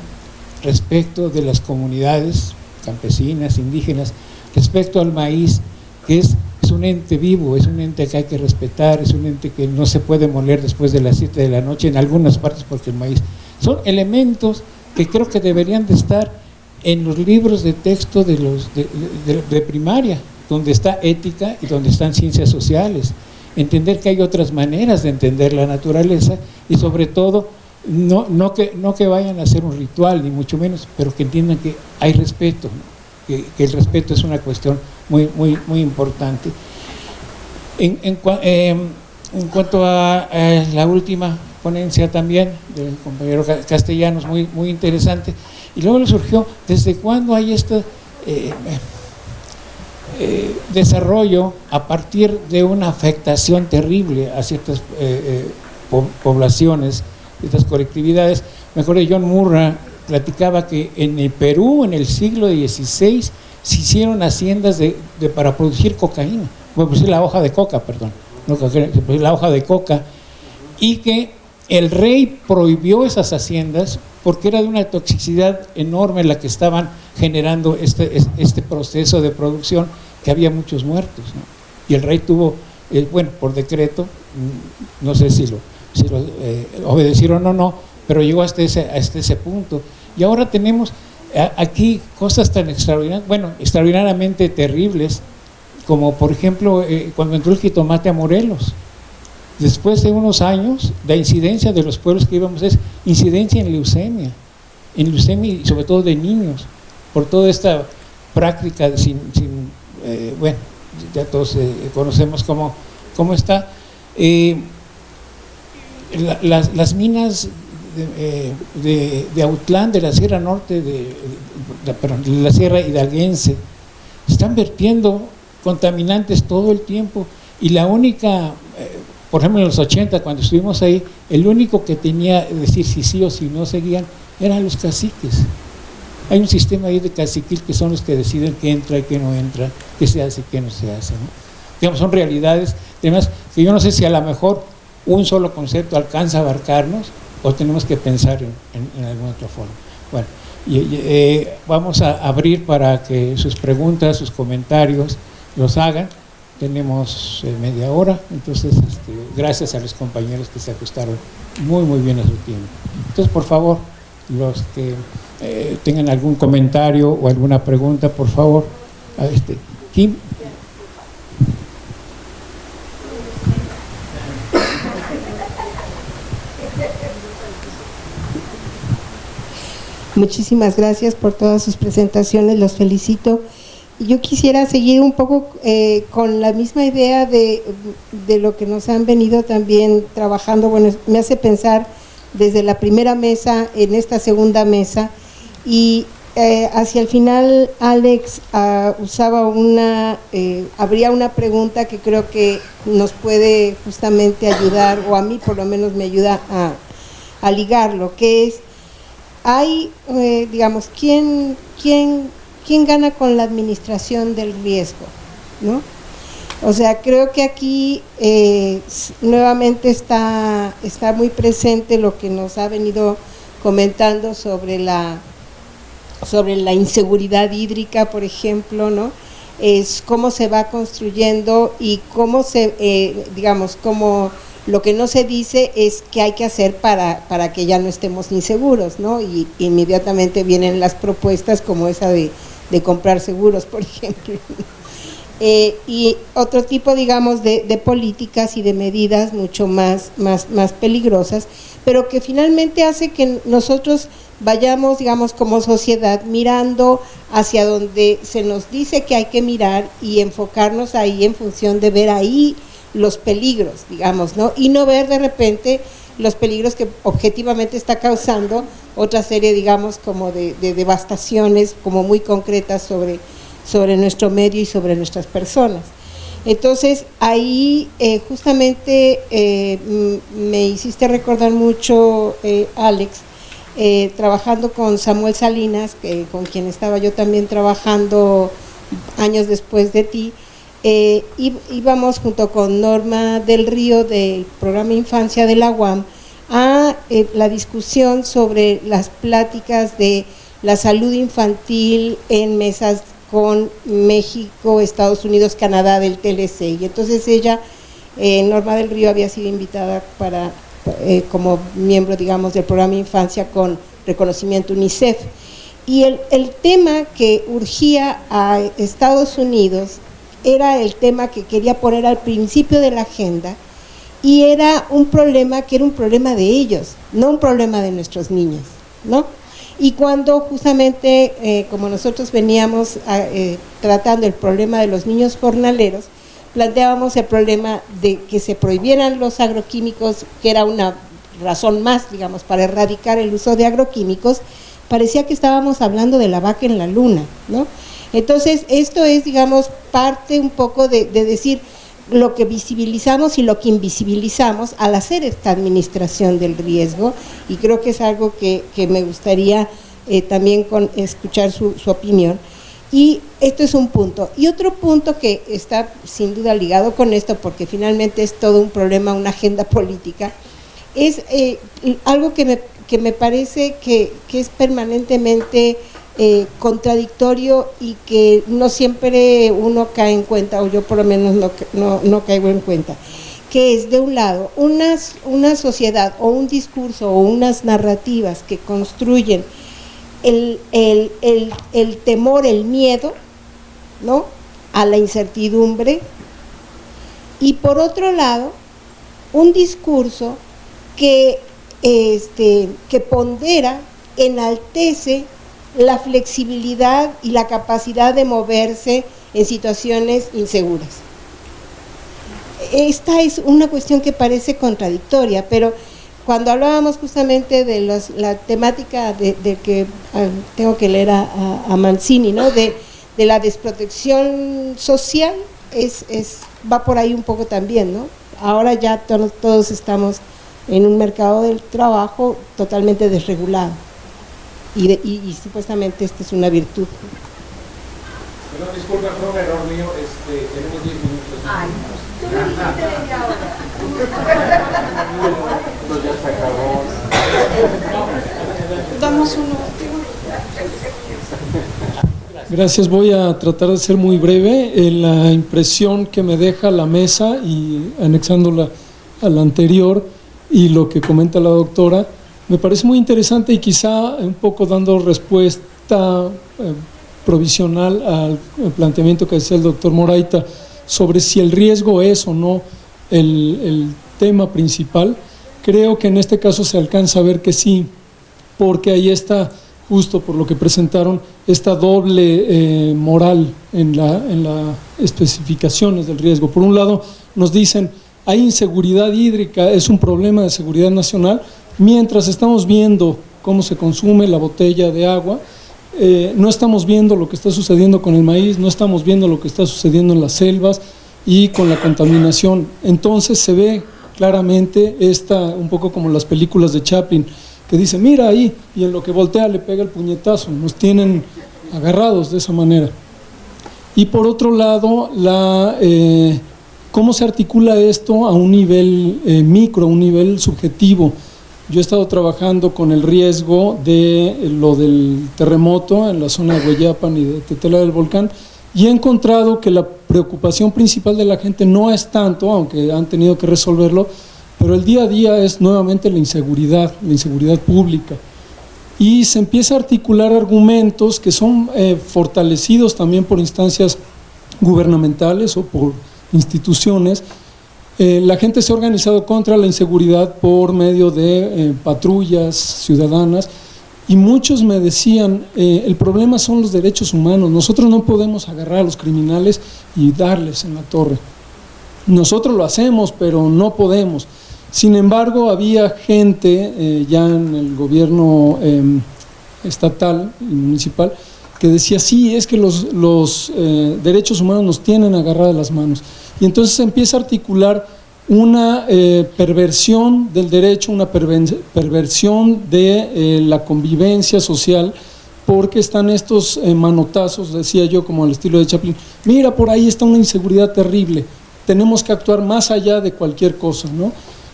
respecto de las comunidades campesinas, indígenas, respecto al maíz, que es un ente vivo, es un ente que hay que respetar, es un ente que no se puede moler después de las 7 de la noche en algunas partes, porque el maíz son elementos que creo que deberían de estar en los libros de texto de primaria, donde está ética y donde están ciencias sociales. Entender que hay otras maneras de entender la naturaleza y, sobre todo, no que vayan a hacer un ritual, ni mucho menos, pero que entiendan que hay respeto, ¿no? Que el respeto es una cuestión muy importante. En cuanto a la última ponencia también del compañero Castellanos, muy interesante, y luego le surgió, ¿desde cuándo hay este desarrollo a partir de una afectación terrible a ciertas poblaciones, ciertas colectividades? Me acuerdo de John Murray, platicaba que en el Perú, en el siglo XVI, se hicieron haciendas para producir cocaína, producir la hoja de coca, perdón, no cocaína, producir la hoja de coca, y que el rey prohibió esas haciendas porque era de una toxicidad enorme la que estaban generando este proceso de producción, que había muchos muertos, ¿no? Y el rey tuvo, por decreto, no sé si lo obedecieron o no, pero llegó hasta ese punto. Y ahora tenemos aquí cosas tan extraordinariamente terribles, como por ejemplo cuando entró el jitomate a Morelos. Después de unos años, la incidencia de los pueblos que íbamos es incidencia en leucemia y sobre todo de niños, por toda esta práctica ya todos conocemos cómo está. Las minas de Autlán, de la Sierra Norte, de la Sierra Hidalguense, están vertiendo contaminantes todo el tiempo, y la única, por ejemplo en los 80, cuando estuvimos ahí, el único que tenía que decir si sí o si no seguían eran los caciques. Hay un sistema ahí de caciquil que son los que deciden qué entra y qué no entra, qué se hace y qué no se hace, ¿no? Digamos, son realidades, además, que yo no sé si a lo mejor un solo concepto alcanza a abarcarnos, o tenemos que pensar en alguna otra forma. Bueno, vamos a abrir para que sus preguntas, sus comentarios los hagan. Tenemos media hora, entonces gracias a los compañeros que se ajustaron muy bien a su tiempo. Entonces, por favor, los que tengan algún comentario o alguna pregunta, por favor, Kim. Muchísimas gracias por todas sus presentaciones, los felicito. Yo quisiera seguir un poco con la misma idea de lo que nos han venido también trabajando. Bueno, me hace pensar desde la primera mesa en esta segunda mesa, y hacia el final Alex usaba habría una pregunta que creo que nos puede justamente ayudar, o a mí por lo menos me ayuda a ligarlo, que es, digamos, ¿quién gana con la administración del riesgo? ¿No? O sea, creo que aquí nuevamente está muy presente lo que nos ha venido comentando sobre la inseguridad hídrica, por ejemplo, ¿no? Es cómo se va construyendo y cómo digamos, cómo lo que no se dice es qué hay que hacer para que ya no estemos inseguros, ¿no? Y inmediatamente vienen las propuestas como esa de comprar seguros, por ejemplo. Y otro tipo, digamos, de políticas y de medidas mucho más peligrosas, pero que finalmente hace que nosotros vayamos, digamos, como sociedad mirando hacia donde se nos dice que hay que mirar y enfocarnos ahí en función de ver ahí los peligros, digamos, ¿no? Y no ver de repente los peligros que objetivamente está causando otra serie, digamos, como de devastaciones como muy concretas sobre nuestro medio y sobre nuestras personas. Entonces, ahí justamente me hiciste recordar mucho, Alex, trabajando con Samuel Salinas, con quien estaba yo también trabajando años después de ti, íbamos junto con Norma del Río del programa Infancia de la UAM a la discusión sobre las pláticas de la salud infantil en mesas con México, Estados Unidos, Canadá del TLC. Y entonces ella, Norma del Río, había sido invitada como miembro, digamos, del programa Infancia con reconocimiento UNICEF. Y el tema que urgía a Estados Unidos era el tema que quería poner al principio de la agenda, y era un problema que era un problema de ellos, no un problema de nuestros niños, ¿no? Y cuando justamente, como nosotros veníamos tratando el problema de los niños jornaleros, planteábamos el problema de que se prohibieran los agroquímicos, que era una razón más, digamos, para erradicar el uso de agroquímicos. Parecía que estábamos hablando de la vaca en la luna, ¿no? Entonces, esto es, digamos, parte un poco de decir lo que visibilizamos y lo que invisibilizamos al hacer esta administración del riesgo, y creo que es algo que me gustaría también escuchar su opinión. Y esto es un punto. Y otro punto que está sin duda ligado con esto, porque finalmente es todo un problema, una agenda política, es algo que me parece que es permanentemente contradictorio y que no siempre uno cae en cuenta, o yo por lo menos no caigo en cuenta, que es, de un lado, una sociedad o un discurso o unas narrativas que construyen el temor, el miedo, ¿no?, a la incertidumbre, y por otro lado, un discurso que pondera, enaltece la flexibilidad y la capacidad de moverse en situaciones inseguras. Esta es una cuestión que parece contradictoria, pero cuando hablábamos justamente de la temática de que tengo que leer a Mancini, ¿no?, de la desprotección social, va por ahí un poco también, ¿no? Ahora ya todos estamos en un mercado del trabajo totalmente desregulado. Y supuestamente esta es una virtud. Perdón, disculpa, fue un error mío, tenemos 10 minutos. Ay, tú me dijiste desde ahora. Entonces ya se acabó. Damos uno. Gracias, voy a tratar de ser muy breve. La impresión que me deja la mesa, y anexándola a la anterior y lo que comenta la doctora, me parece muy interesante, y quizá un poco dando respuesta provisional al planteamiento que decía el doctor Moraita sobre si el riesgo es o no el tema principal. Creo que en este caso se alcanza a ver que sí, porque ahí está, justo por lo que presentaron, esta doble moral en las especificaciones del riesgo. Por un lado nos dicen, hay inseguridad hídrica, es un problema de seguridad nacional, mientras estamos viendo cómo se consume la botella de agua, no estamos viendo lo que está sucediendo con el maíz, no estamos viendo lo que está sucediendo en las selvas y con la contaminación. Entonces se ve claramente un poco como las películas de Chaplin, que dice, mira ahí, y en lo que voltea le pega el puñetazo, nos tienen agarrados de esa manera. Y por otro lado, cómo se articula esto a un nivel micro, a un nivel subjetivo. Yo he estado trabajando con el riesgo de lo del terremoto en la zona de Hueyapan y de Tetela del Volcán, y he encontrado que la preocupación principal de la gente no es tanto, aunque han tenido que resolverlo, pero el día a día es nuevamente la inseguridad pública. Y se empieza a articular argumentos que son fortalecidos también por instancias gubernamentales o por instituciones. La gente se ha organizado contra la inseguridad por medio de patrullas ciudadanas, y muchos me decían, el problema son los derechos humanos, nosotros no podemos agarrar a los criminales y darles en la torre. Nosotros lo hacemos, pero no podemos. Sin embargo, había gente ya en el gobierno estatal y municipal que decía, sí, es que los derechos humanos nos tienen agarradas las manos. Y entonces se empieza a articular una perversión del derecho, una perversión de la convivencia social, porque están estos manotazos, decía yo, como al estilo de Chaplin, mira, por ahí está una inseguridad terrible, tenemos que actuar más allá de cualquier cosa, ¿no?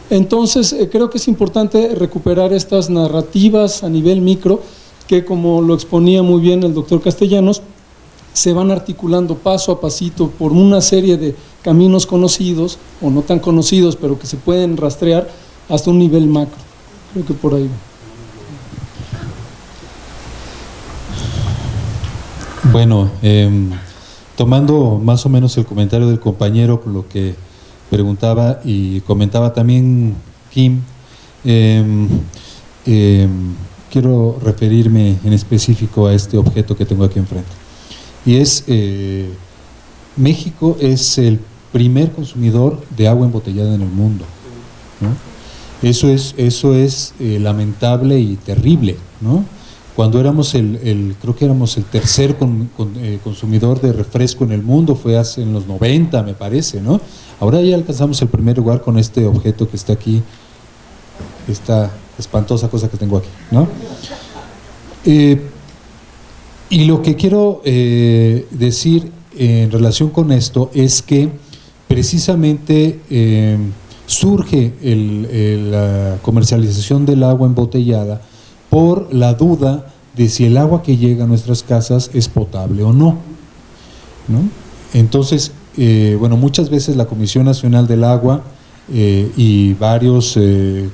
Entonces, creo que es importante recuperar estas narrativas a nivel micro, que como lo exponía muy bien el doctor Castellanos, se van articulando paso a pasito por una serie de caminos conocidos, o no tan conocidos, pero que se pueden rastrear hasta un nivel macro. Creo que por ahí va. Bueno, tomando más o menos el comentario del compañero con lo que preguntaba y comentaba también Kim, quiero referirme en específico a este objeto que tengo aquí enfrente. Y es, México es el primer consumidor de agua embotellada en el mundo, ¿no? Eso es lamentable y terrible, ¿no? Cuando éramos creo que éramos el tercer consumidor de refresco en el mundo, fue hace en los 90, me parece, ¿no? Ahora ya alcanzamos el primer lugar con este objeto que está aquí, esta espantosa cosa que tengo aquí, ¿no? Y lo que quiero decir en relación con esto es que precisamente surge la comercialización del agua embotellada por la duda de si el agua que llega a nuestras casas es potable o no, ¿no? Entonces, bueno, muchas veces la Comisión Nacional del Agua y varios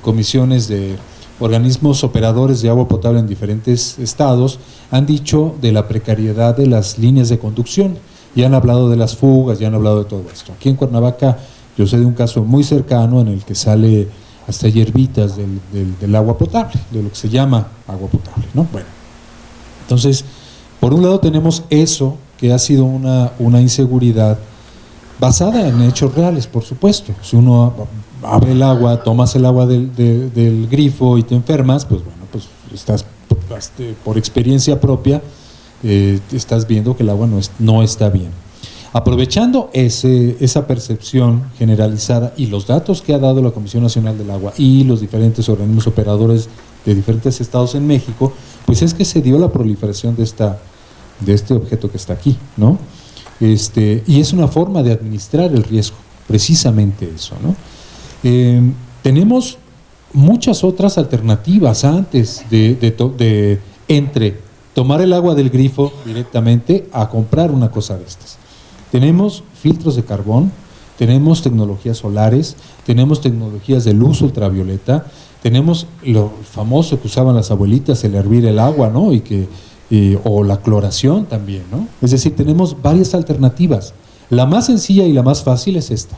comisiones de organismos operadores de agua potable en diferentes estados han dicho de la precariedad de las líneas de conducción, y han hablado de las fugas, ya han hablado de todo esto. Aquí en Cuernavaca yo sé de un caso muy cercano en el que sale hasta hierbitas del agua potable, de lo que se llama agua potable, ¿no? Bueno, entonces, por un lado tenemos eso, que ha sido una inseguridad basada en hechos reales, por supuesto. Si uno abre el agua, tomas el agua del grifo y te enfermas, pues bueno, pues estás por experiencia propia, estás viendo que el agua no está bien. Aprovechando esa percepción generalizada y los datos que ha dado la Comisión Nacional del Agua y los diferentes organismos operadores de diferentes estados en México, pues es que se dio la proliferación de este objeto que está aquí, ¿no? Y es una forma de administrar el riesgo, precisamente eso, ¿no? Tenemos muchas otras alternativas antes entre tomar el agua del grifo directamente a comprar una cosa de estas. Tenemos filtros de carbón, tenemos tecnologías solares, tenemos tecnologías de luz ultravioleta, tenemos lo famoso que usaban las abuelitas, el hervir el agua, ¿no? O la cloración también, ¿no? Es decir, tenemos varias alternativas. La más sencilla y la más fácil es esta: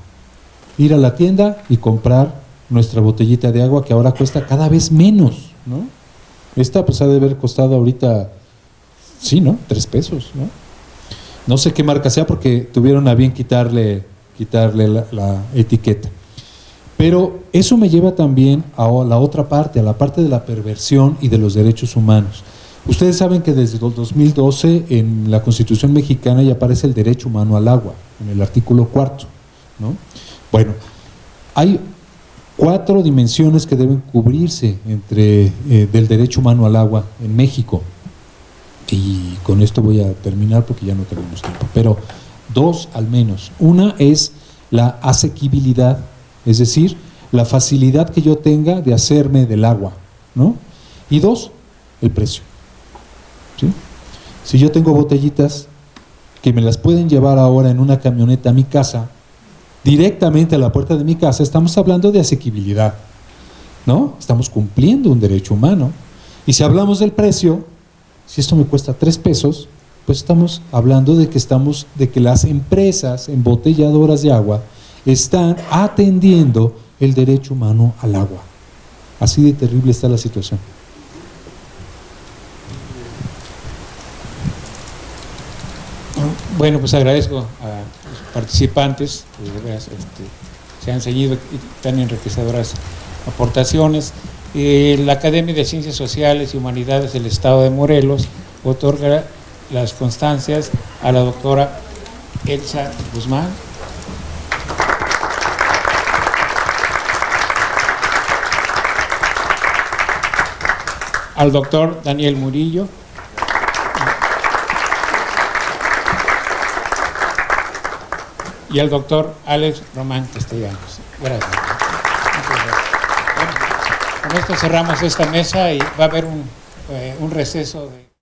ir a la tienda y comprar nuestra botellita de agua, que ahora cuesta cada vez menos, ¿no? Esta pues ha de haber costado ahorita, sí, ¿no? 3 pesos, ¿no? No sé qué marca sea porque tuvieron a bien quitarle la etiqueta. Pero eso me lleva también a la otra parte, a la parte de la perversión y de los derechos humanos. Ustedes saben que desde el 2012 en la Constitución mexicana ya aparece el derecho humano al agua, en el artículo 4, ¿no? Bueno, hay 4 dimensiones que deben cubrirse del derecho humano al agua en México. Y con esto voy a terminar porque ya no tenemos tiempo. Pero 2 al menos. Una es la asequibilidad, es decir, la facilidad que yo tenga de hacerme del agua, ¿no? Y 2, el precio. ¿Sí? Si yo tengo botellitas que me las pueden llevar ahora en una camioneta a mi casa, directamente a la puerta de mi casa, estamos hablando de asequibilidad, ¿no? Estamos cumpliendo un derecho humano. Y si hablamos del precio, si esto me cuesta 3 pesos, pues estamos hablando de que las empresas embotelladoras de agua están atendiendo el derecho humano al agua. Así de terrible está la situación. Bueno, pues agradezco a los participantes, se han seguido y tan enriquecedoras aportaciones. La Academia de Ciencias Sociales y Humanidades del Estado de Morelos otorga las constancias a la doctora Elsa Guzmán, al doctor Daniel Murillo, y al doctor Alex Román Castellanos. Gracias. Bueno, con esto cerramos esta mesa y va a haber un receso de...